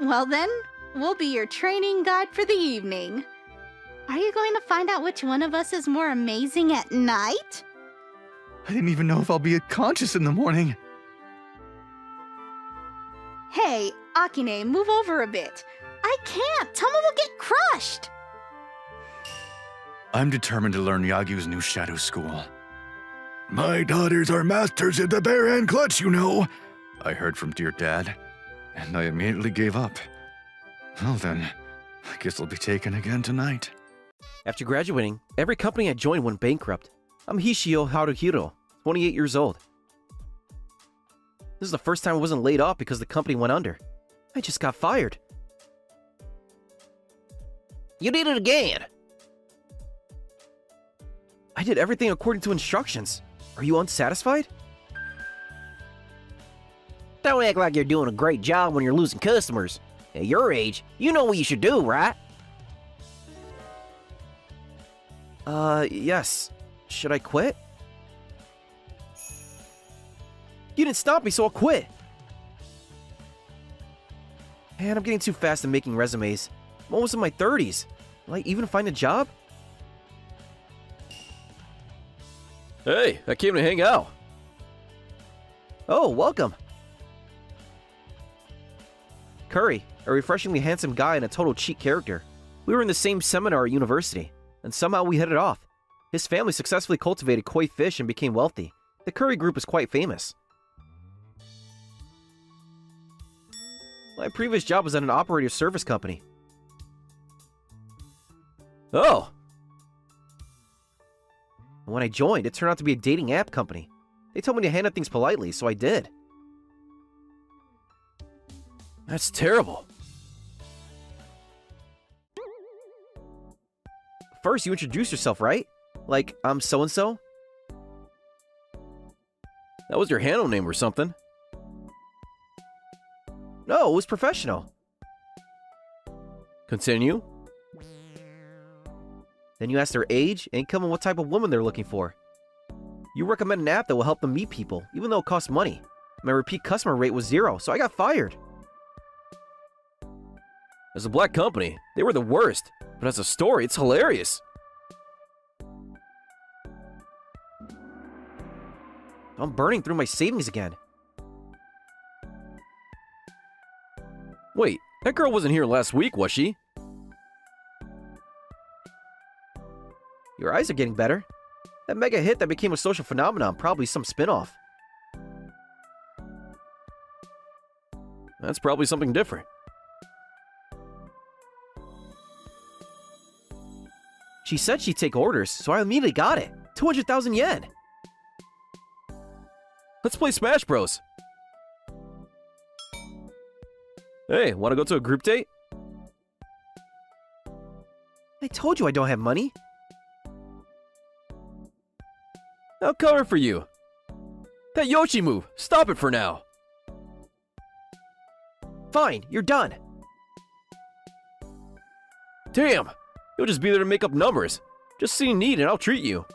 Well then, we'll be your training guide for the evening. Are you going to find out which one of us is more amazing at night? I didn't even know if I'll be conscious in the morning. Hey, Akane, move over a bit. I can't. Toma will get crushed. I'm determined to learn Yagyu's new shadow school. My daughters are masters at the bare hand clutch, you know. I heard from dear Dad, and I immediately gave up. Well then, I guess I'll be taken again tonight. After graduating, every company I joined went bankrupt. I'm Hishio Haruhiro, 28 years old. This is the first time I wasn't laid off because the company went under. I just got fired. You did it again! I did everything according to instructions. Are you unsatisfied? Don't act like you're doing a great job when you're losing customers. At your age, you know what you should do, right? Yes. Should I quit? You didn't stop me, so I'll quit. Man, I'm getting too fast at making resumes. I'm almost in my 30s. Will I even find a job? Hey, I came to hang out. Oh, welcome. Curry, a refreshingly handsome guy and a total cheat character. We were in the same seminar at university, and somehow we hit it off. His family successfully cultivated koi fish and became wealthy. The Curry group is quite famous. My previous job was at an operator service company. Oh! When I joined, it turned out to be a dating app company. They told me to handle things politely, so I did. That's terrible. First, you introduce yourself, right? Like, I'm so-and-so? That was your handle name or something. No, it was professional. Continue. Then you ask their age, income, and what type of woman they're looking for. You recommend an app that will help them meet people, even though it costs money. My repeat customer rate was 0, so I got fired. As a black company, they were the worst, but as a story, it's hilarious. I'm burning through my savings again. Wait, that girl wasn't here last week, was she? Your eyes are getting better. That mega hit that became a social phenomenon, probably some spin-off. That's probably something different. She said she'd take orders, so I immediately got it. 200,000 yen. Let's play Smash Bros. Hey, wanna go to a group date? I told you I don't have money. I'll cover for you. That Yoshi move, stop it for now. Fine, you're done. Damn, you'll just be there to make up numbers. Just see need and I'll treat you.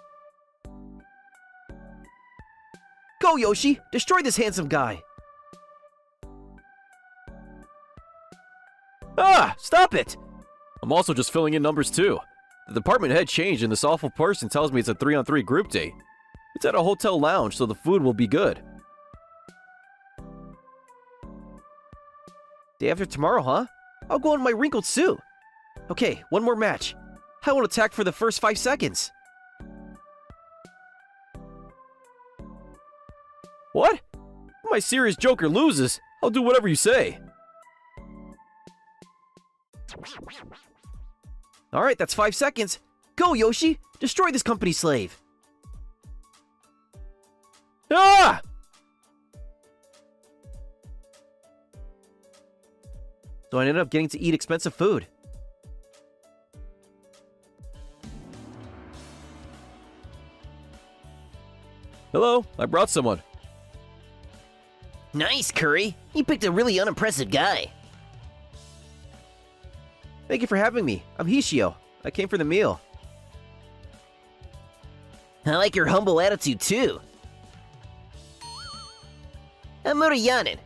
Go, Yoshi, destroy this handsome guy. Stop it! I'm also just filling in numbers too. The department head changed and this awful person tells me it's a 3-on-3 group date. It's at a hotel lounge, so the food will be good. Day after tomorrow, huh? I'll go in my wrinkled suit. Okay, one more match. I won't attack for the first 5 seconds. What? If my serious joker loses, I'll do whatever you say. Alright, that's 5 seconds. Go, Yoshi! Destroy this company slave! Ah! So I ended up getting to eat expensive food. Hello, I brought someone. Nice, Curry. You picked a really unimpressive guy. Thank you for having me. I'm Hishio. I came for the meal. I like your humble attitude, too. I'm Murayanin.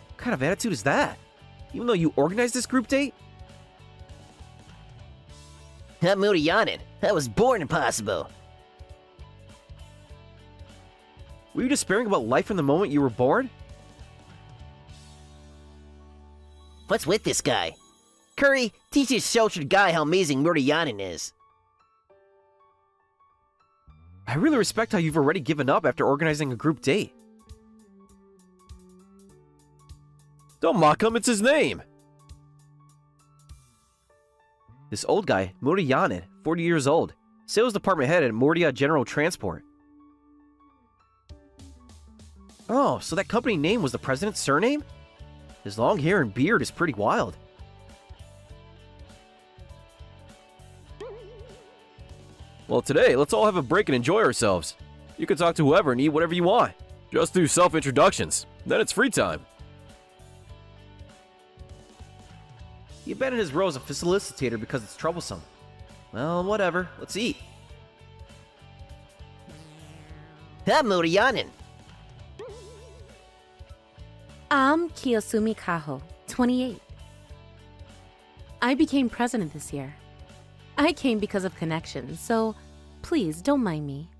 What kind of attitude is that? Even though you organized this group date? I'm Murayanin. I was born impossible. Were you despairing about life from the moment you were born? What's with this guy? Curry, teach this sheltered guy how amazing Murayanin is. I really respect how you've already given up after organizing a group date. Don't mock him, it's his name. This old guy, Murayanin, 40 years old, sales department head at Mordia General Transport. Oh, so that company name was the president's surname? His long hair and beard is pretty wild. Well, today, let's all have a break and enjoy ourselves. You can talk to whoever and eat whatever you want. Just do self-introductions. Then it's free time. He abandoned his role as a facilitator because it's troublesome. Well, whatever. Let's eat. I'm Murayanin. I'm Kiyosumi Kaho, 28. I became president this year. I came because of connections, so please don't mind me.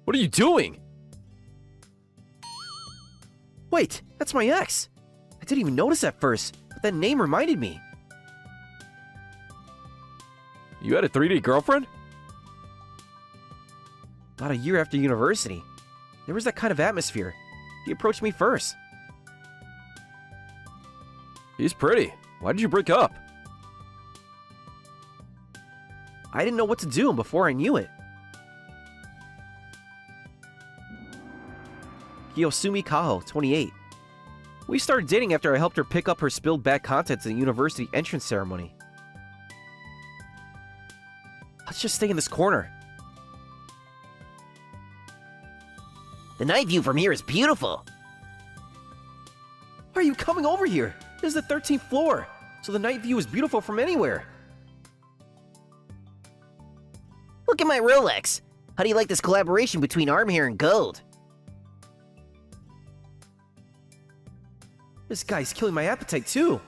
What are you doing? Wait, that's my ex! I didn't even notice at first, but that name reminded me. You had a 3D girlfriend? About a year after university. There was that kind of atmosphere. He approached me first. He's pretty. Why did you break up? I didn't know what to do before I knew it. Kiyosumi Kaho, 28. We started dating after I helped her pick up her spilled bad contents at the university entrance ceremony. Let's just stay in this corner. The night view from here is beautiful. Why are you coming over here? This is the 13th floor, so the night view is beautiful from anywhere. Look at my Rolex. How do you like this collaboration between arm hair and gold? This guy's killing my appetite too.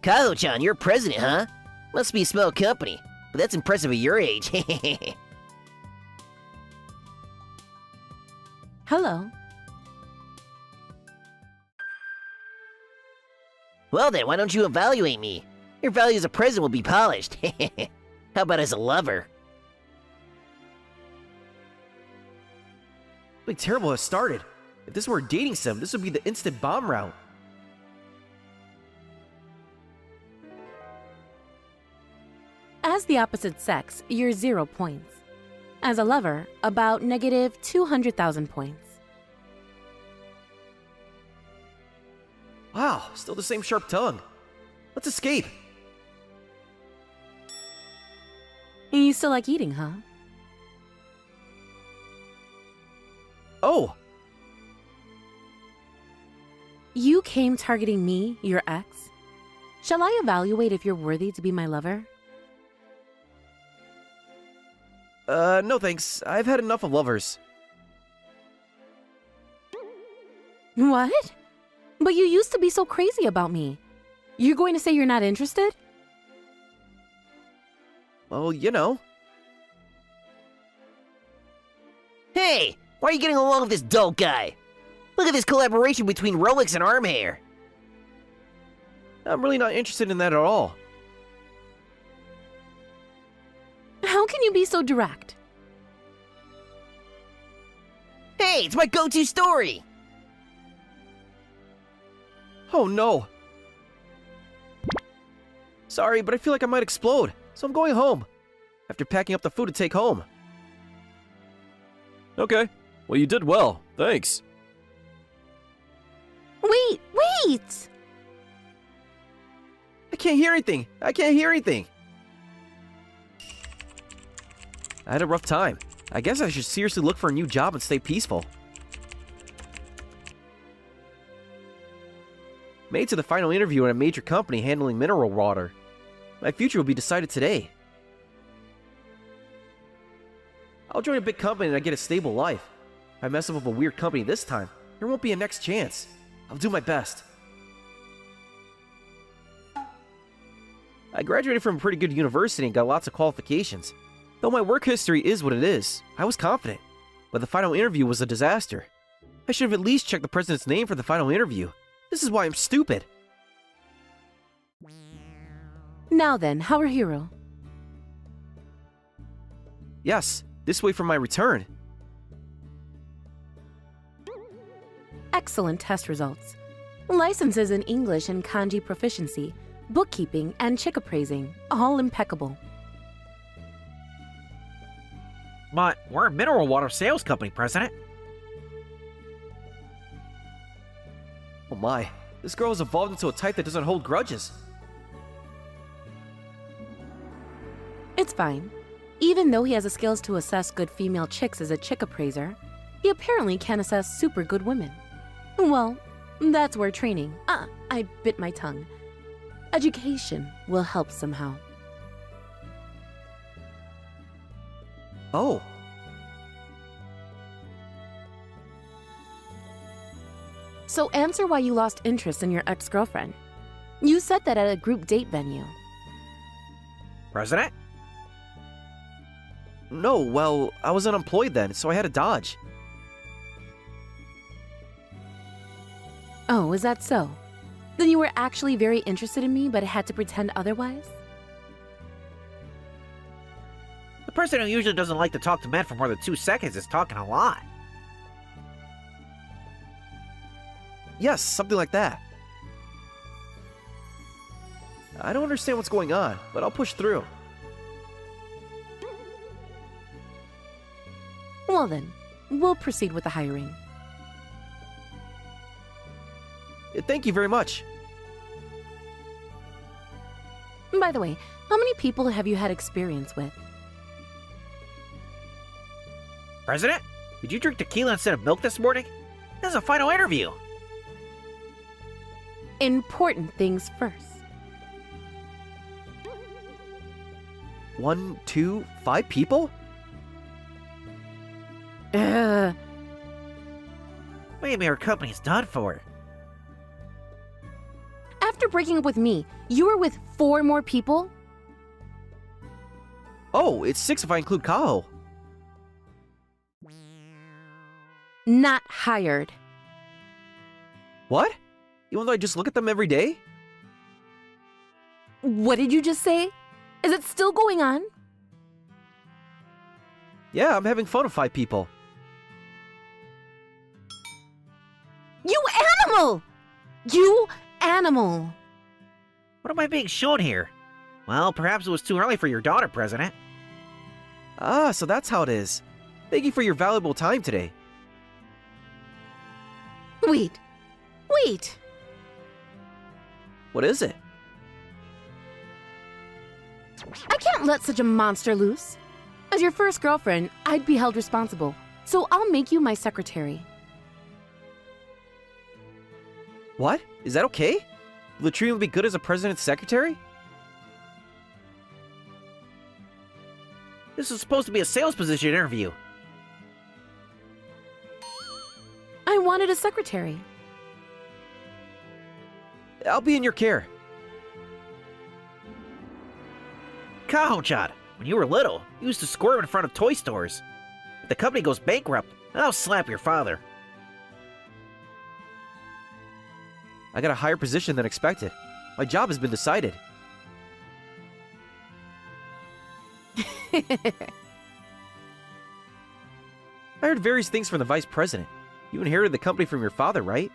Kaho-chan, you're president, huh? Must be a small company, but that's impressive at your age. Hello. Well then, why don't you evaluate me? Your value as a president will be polished. How about as a lover? Something terrible has started. If this were a dating sim, this would be the instant bomb route. As the opposite sex, you're 0 points. As a lover, about negative 200,000 points. Wow, still the same sharp tongue. Let's escape. You still like eating, huh? Oh, You came targeting me, your ex? Shall I evaluate if you're worthy to be my lover? No thanks. I've had enough of lovers. What? But you used to be so crazy about me. You're going to say you're not interested? Well, you know. Hey, why are you getting along with this dull guy? Look at this collaboration between Rolex and Arm Hair. I'm really not interested in that at all. How can you be so direct? Hey, it's my go-to story. Oh no. Sorry, but I feel like I might explode, so I'm going home. After packing up the food to take home. Okay. Well, you did well. Thanks. Wait! I can't hear anything. I had a rough time. I guess I should seriously look for a new job and stay peaceful. Made to the final interview at a major company handling mineral water. My future will be decided today. I'll join a big company and I get a stable life. If I mess up with a weird company this time, there won't be a next chance. I'll do my best. I graduated from a pretty good university and got lots of qualifications. Though my work history is what it is, I was confident. But the final interview was a disaster. I should have at least checked the president's name for the final interview. This is why I'm stupid. Now then, Haruhiro. Yes, this way for my return. Excellent test results. Licenses in English and kanji proficiency, bookkeeping, and chick appraising, all impeccable. But we're a mineral water sales company, President. Oh my, this girl has evolved into a type that doesn't hold grudges. It's fine. Even though he has the skills to assess good female chicks as a chick appraiser, he apparently can assess super good women. Well, that's where training, I bit my tongue. Education will help somehow. Oh. So answer why you lost interest in your ex-girlfriend. You said that at a group date venue. President? No, well, I was unemployed then, so I had to dodge. Oh, is that so? Then you were actually very interested in me, but had to pretend otherwise? The person who usually doesn't like to talk to men for more than 2 seconds is talking a lot. Yes, something like that. I don't understand what's going on, but I'll push through. Well then, we'll proceed with the hiring. Thank you very much. By the way, how many people have you had experience with? President? Did you drink tequila instead of milk this morning? This is a final interview. Important things first. 1, 2, 5 people? Maybe our company's done for. After breaking up with me, you were with 4 more people? Oh, it's 6 if I include Kaho. Not hired. What? Even though I just look at them every day? What did you just say? Is it still going on? Yeah, I'm having fun with 5 people. You animal! You animal! What am I being shown here? Well, perhaps it was too early for your daughter, President. Ah, so that's how it is. Thank you for your valuable time today. Wait. What is it? I can't let such a monster loose. As your first girlfriend, I'd be held responsible, so I'll make you my secretary. What? Is that okay? Will the treatment be good as a president's secretary? This was supposed to be a sales position interview. I wanted a secretary. I'll be in your care. Kaho-chan, when you were little, you used to squirm in front of toy stores. If the company goes bankrupt, I'll slap your father. I got a higher position than expected. My job has been decided. I heard various things from the vice president. You inherited the company from your father, right?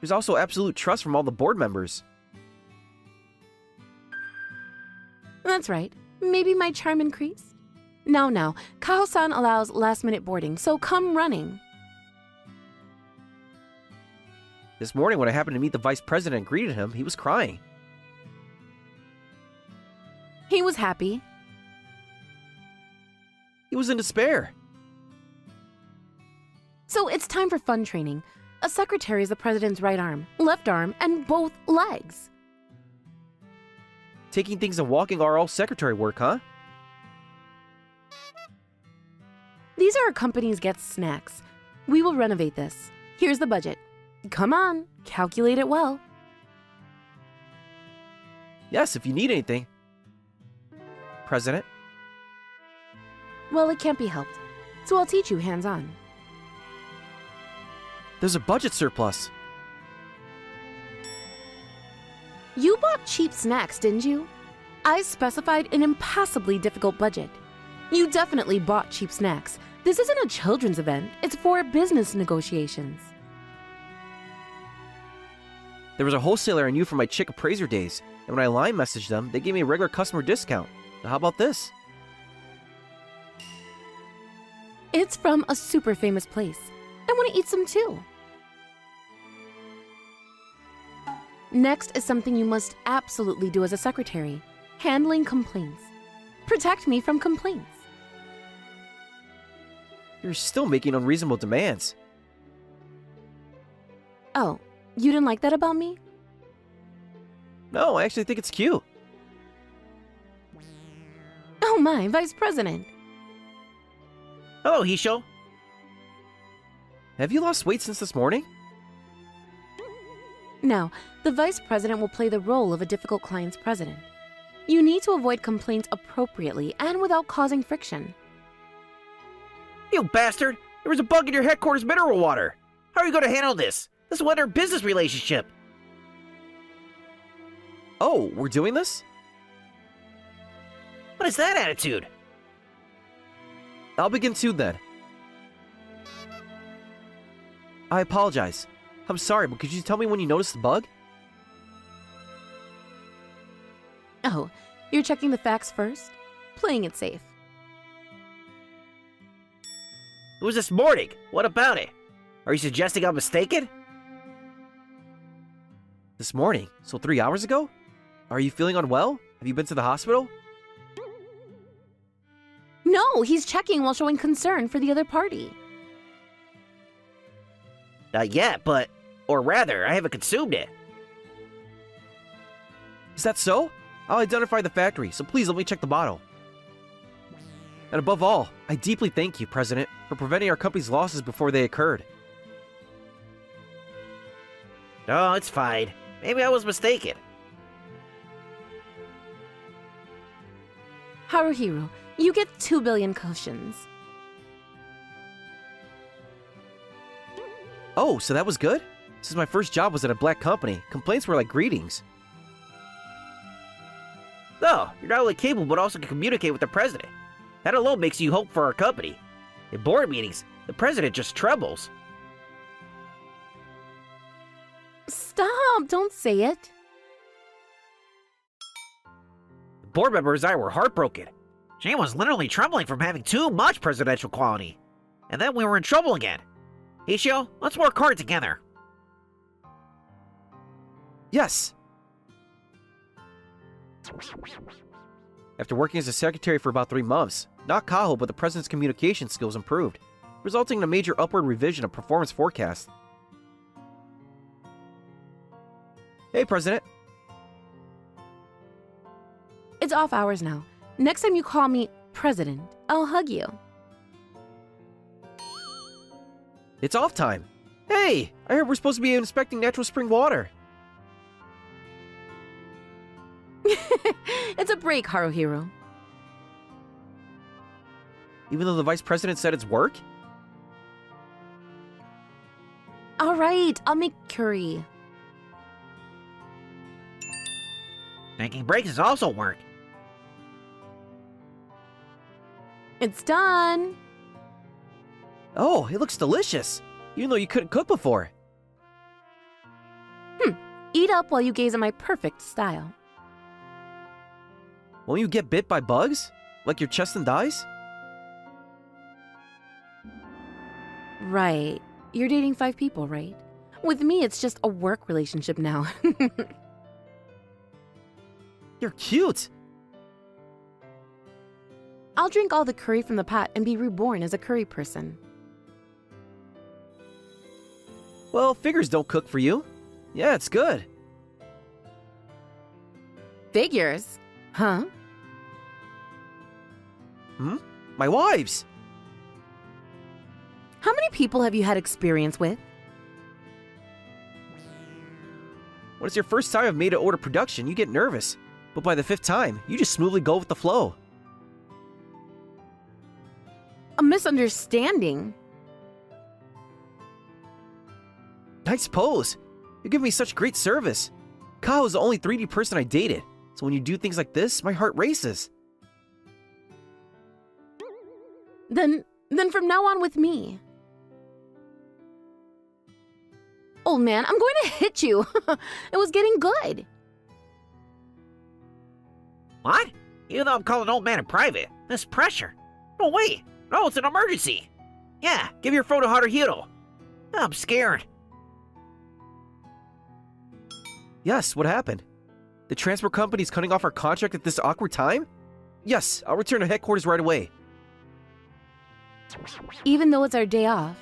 There's also absolute trust from all the board members. That's right. Maybe my charm increased? Now, Kaho-san allows last-minute boarding, so come running. This morning when I happened to meet the vice president and greeted him, he was crying. He was happy. He was in despair. So it's time for fun training. A secretary is the president's right arm, left arm, and both legs. Taking things and walking are all secretary work, huh? These are our company's get snacks. We will renovate this. Here's the budget. Come on, calculate it well. Yes, if you need anything. President? Well, it can't be helped. So I'll teach you hands-on. There's a budget surplus. You bought cheap snacks, didn't you? I specified an impossibly difficult budget. You definitely bought cheap snacks. This isn't a children's event. It's for business negotiations. There was a wholesaler I knew from my chick appraiser days, and when I line messaged them, they gave me a regular customer discount. So how about this? It's from a super famous place. I want to eat some too. Next is something you must absolutely do as a secretary. Handling complaints. Protect me from complaints. You're still making unreasonable demands. Oh, you didn't like that about me? No, I actually think it's cute. Oh my, Vice President. Hello, Hisho. Have you lost weight since this morning? Now, the Vice President will play the role of a difficult client's president. You need to avoid complaints appropriately and without causing friction. You bastard! There was a bug in your headquarters mineral water! How are you going to handle this? This will end our business relationship! Oh, we're doing this? What is that attitude? I'll begin soon then. I apologize. I'm sorry, but could you tell me when you noticed the bug? Oh, you're checking the facts first? Playing it safe. It was this morning. What about it? Are you suggesting I'm mistaken? This morning? So 3 hours ago? Are you feeling unwell? Have you been to the hospital? No, he's checking while showing concern for the other party. Not yet, but... Or rather, I haven't consumed it. Is that so? I'll identify the factory, so please let me check the bottle. And above all, I deeply thank you, President, for preventing our company's losses before they occurred. Oh, it's fine. Maybe I was mistaken. Haruhiro, you get 2 billion cushions. Oh, so that was good? Since my first job was at a black company, complaints were like greetings. No, you're not only capable, but also can communicate with the president. That alone makes you hope for our company. In board meetings, the president just trembles. Stop, don't say it. The board members and I were heartbroken. Jane was literally trembling from having too much presidential quality. And then we were in trouble again. Ishio, let's work hard together. Yes! After working as a secretary for about 3 months, not Kaho but the president's communication skills improved, resulting in a major upward revision of performance forecast. Hey, President. It's off hours now. Next time you call me President, I'll hug you. It's off time. Hey, I heard we're supposed to be inspecting natural spring water. It's a break, Haruhiro. Even though the vice president said it's work? All right, I'll make curry. Taking breaks is also work. It's done. Oh, it looks delicious. Even though you couldn't cook before. Eat up while you gaze at my perfect style. Won't you get bit by bugs? Like your chest and thighs? Right. You're dating 5 people, right? With me, it's just a work relationship now. You're cute. I'll drink all the curry from the pot and be reborn as a curry person. Well, figures don't cook for you. Yeah, it's good. Figures? Huh? My wives. How many people have you had experience with? When it's your first time I've made an order production, you get nervous. But by the 5th time, you just smoothly go with the flow. A misunderstanding. Nice pose. You give me such great service. Kaho's the only 3D person I dated. So when you do things like this, my heart races. Then from now on with me. Old man, I'm going to hit you. It was getting good. What? Even though I'm calling old man in private, this pressure. No, wait. No, it's an emergency. Yeah, give your phone to Haruhiro. I'm scared. Yes, what happened? The transport company's cutting off our contract at this awkward time? Yes, I'll return to headquarters right away. Even though it's our day off.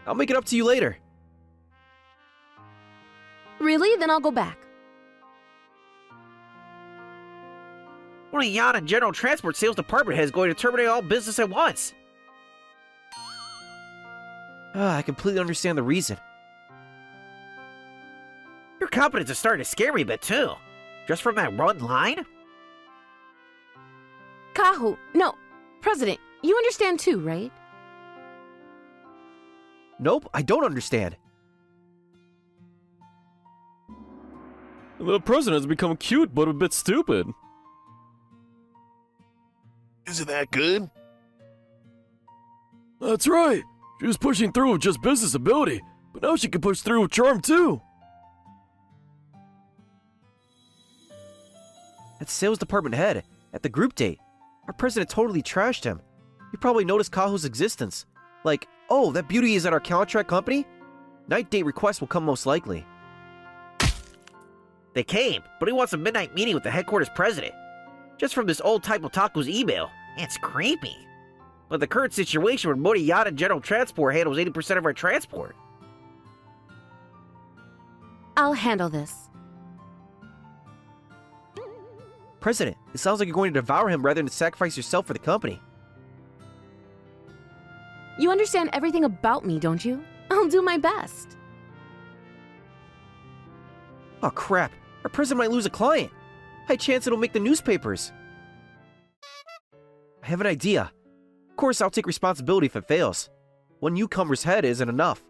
I'll make it up to you later. Really? Then I'll go back. One of Yacht and General Transport Sales Department heads going to terminate all business at once. I completely understand the reason. Your confidence is starting to scare me a bit too. Just from that one line? Kahu, no, President, you understand too, right? Nope, I don't understand. The president has become cute, but a bit stupid. Is it that good? That's right. She was pushing through with just business ability, but now she can push through with charm too. That sales department head, at the group date, our president totally trashed him. He probably noticed Kaho's existence. Like, oh, that beauty is at our contract company? Night date request will come most likely. They came, but he wants a midnight meeting with the headquarters president. Just from this old type Otaku's email. It's creepy. But the current situation where Mori Yacht and General Transport handles 80% of our transport. I'll handle this. President, it sounds like you're going to devour him rather than sacrifice yourself for the company. You understand everything about me, don't you? I'll do my best. Oh crap, our president might lose a client. High chance it'll make the newspapers. I have an idea. Of course, I'll take responsibility if it fails. One newcomer's head isn't enough.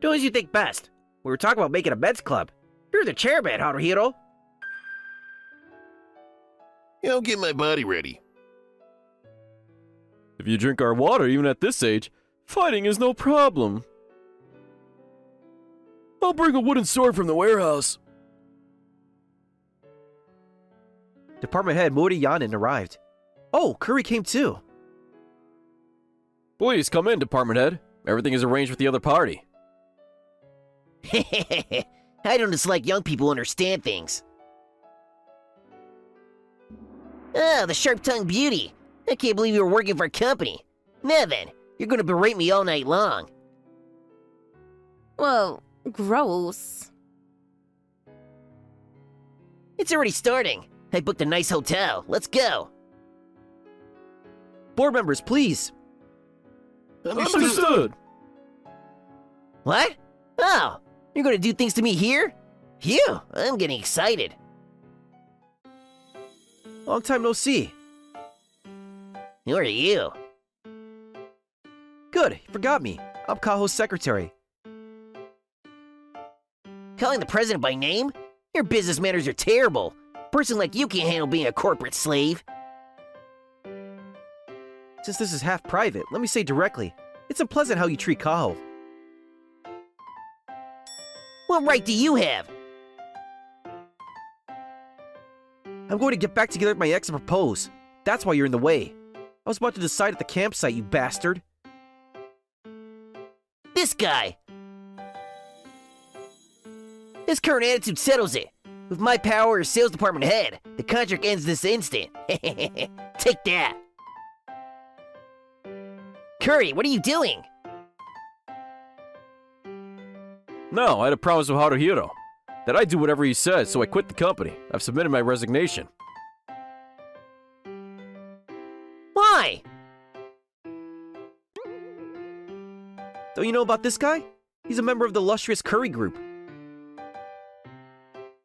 Do as you think best. We were talking about making a men's club. You're the chairman, Haruhiro. Yeah, I'll get my body ready. If you drink our water, even at this age, fighting is no problem. I'll bring a wooden sword from the warehouse. Department head Mori Yanin arrived. Oh, Curry came too. Please come in, department head. Everything is arranged with the other party. I don't dislike young people who understand things. Ah, the sharp-tongued beauty. I can't believe you were working for a company. Now then, you're gonna berate me all night long. Well, gross. It's already starting. I booked a nice hotel. Let's go. Board members, please. Understood. What? Oh, you're gonna do things to me here? Phew, I'm getting excited. Long time no see. Who are you? Good, you forgot me. I'm Kaho's secretary. Calling the president by name? Your business manners are terrible. A person like you can't handle being a corporate slave. Since this is half private, let me say directly, it's unpleasant how you treat Kaho. What right do you have? I'm going to get back together with my ex and propose. That's why you're in the way. I was about to decide at the campsite, you bastard. This guy. His current attitude settles it. With my power as sales department head, the contract ends this instant. Take that. Curry, what are you doing? No, I had a promise with Haruhiro that I'd do whatever he says, so I quit the company. I've submitted my resignation. Why? Don't you know about this guy? He's a member of the illustrious Curry group.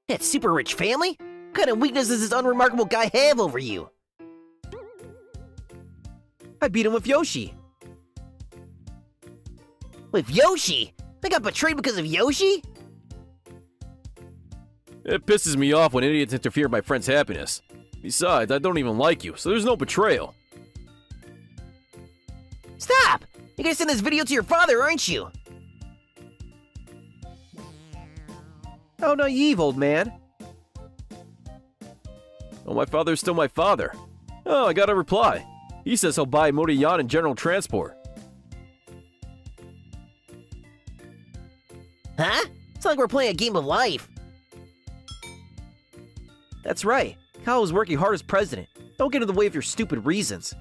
That super rich family? What kind of weakness does this unremarkable guy have over you? I beat him with Yoshi. With Yoshi? I got betrayed because of Yoshi? It pisses me off when idiots interfere with my friend's happiness. Besides, I don't even like you, so there's no betrayal. Stop! You're gonna send this video to your father, aren't you? How naive, old man. Oh, my father's still my father. Oh, I got a reply. He says he'll buy Moriyan and General Transport. Huh? It's like we're playing a game of life. That's right. Kyle is working hard as president. Don't get in the way of your stupid reasons.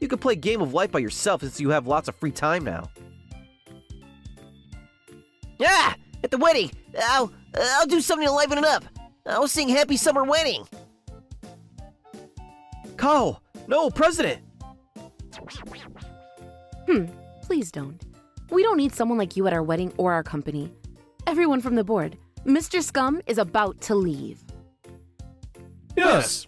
You can play Game of Life by yourself since you have lots of free time now. Ah! At the wedding! I'll do something to liven it up. I'll sing Happy Summer Wedding. Kyle! No, President! Please don't. We don't need someone like you at our wedding or our company. Everyone from the board, Mr. Scum is about to leave. Yes!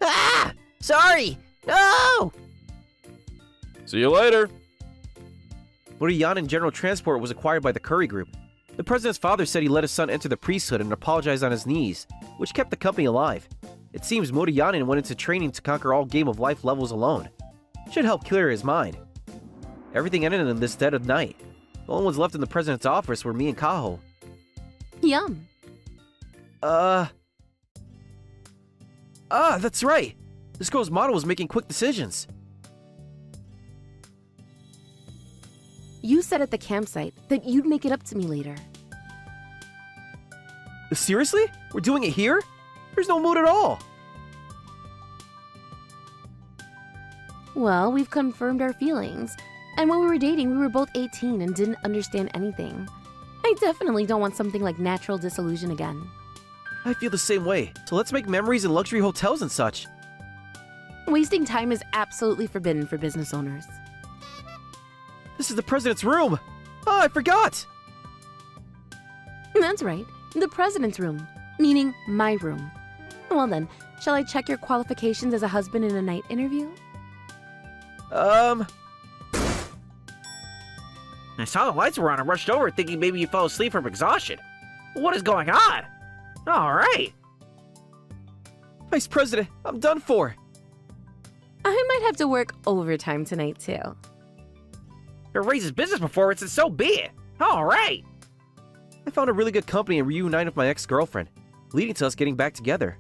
Ah! Sorry! No! See you later. Moriyan and General Transport was acquired by the Curry Group. The president's father said he let his son enter the priesthood and apologized on his knees, which kept the company alive. It seems Moriyan went into training to conquer all Game of Life levels alone. Should help clear his mind. Everything ended in this dead of night. The only ones left in the president's office were me and Kaho. Yum. That's right. This girl's model was making quick decisions. You said at the campsite that you'd make it up to me later. Seriously? We're doing it here? There's no mood at all. Well, we've confirmed our feelings. And when we were dating, we were both 18 and didn't understand anything. I definitely don't want something like natural disillusion again. I feel the same way, so let's make memories in luxury hotels and such. Wasting time is absolutely forbidden for business owners. This is the president's room! Oh, I forgot! That's right, the president's room, meaning my room. Well then, shall I check your qualifications as a husband in a night interview? I saw the lights were on and rushed over thinking maybe you fell asleep from exhaustion. What is going on? Alright. Vice President, I'm done for. I might have to work overtime tonight too. It raises business performance and so be it. Alright. I found a really good company and reunited with my ex-girlfriend, leading to us getting back together.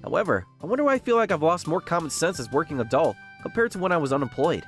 However, I wonder why I feel like I've lost more common sense as working adult compared to when I was unemployed.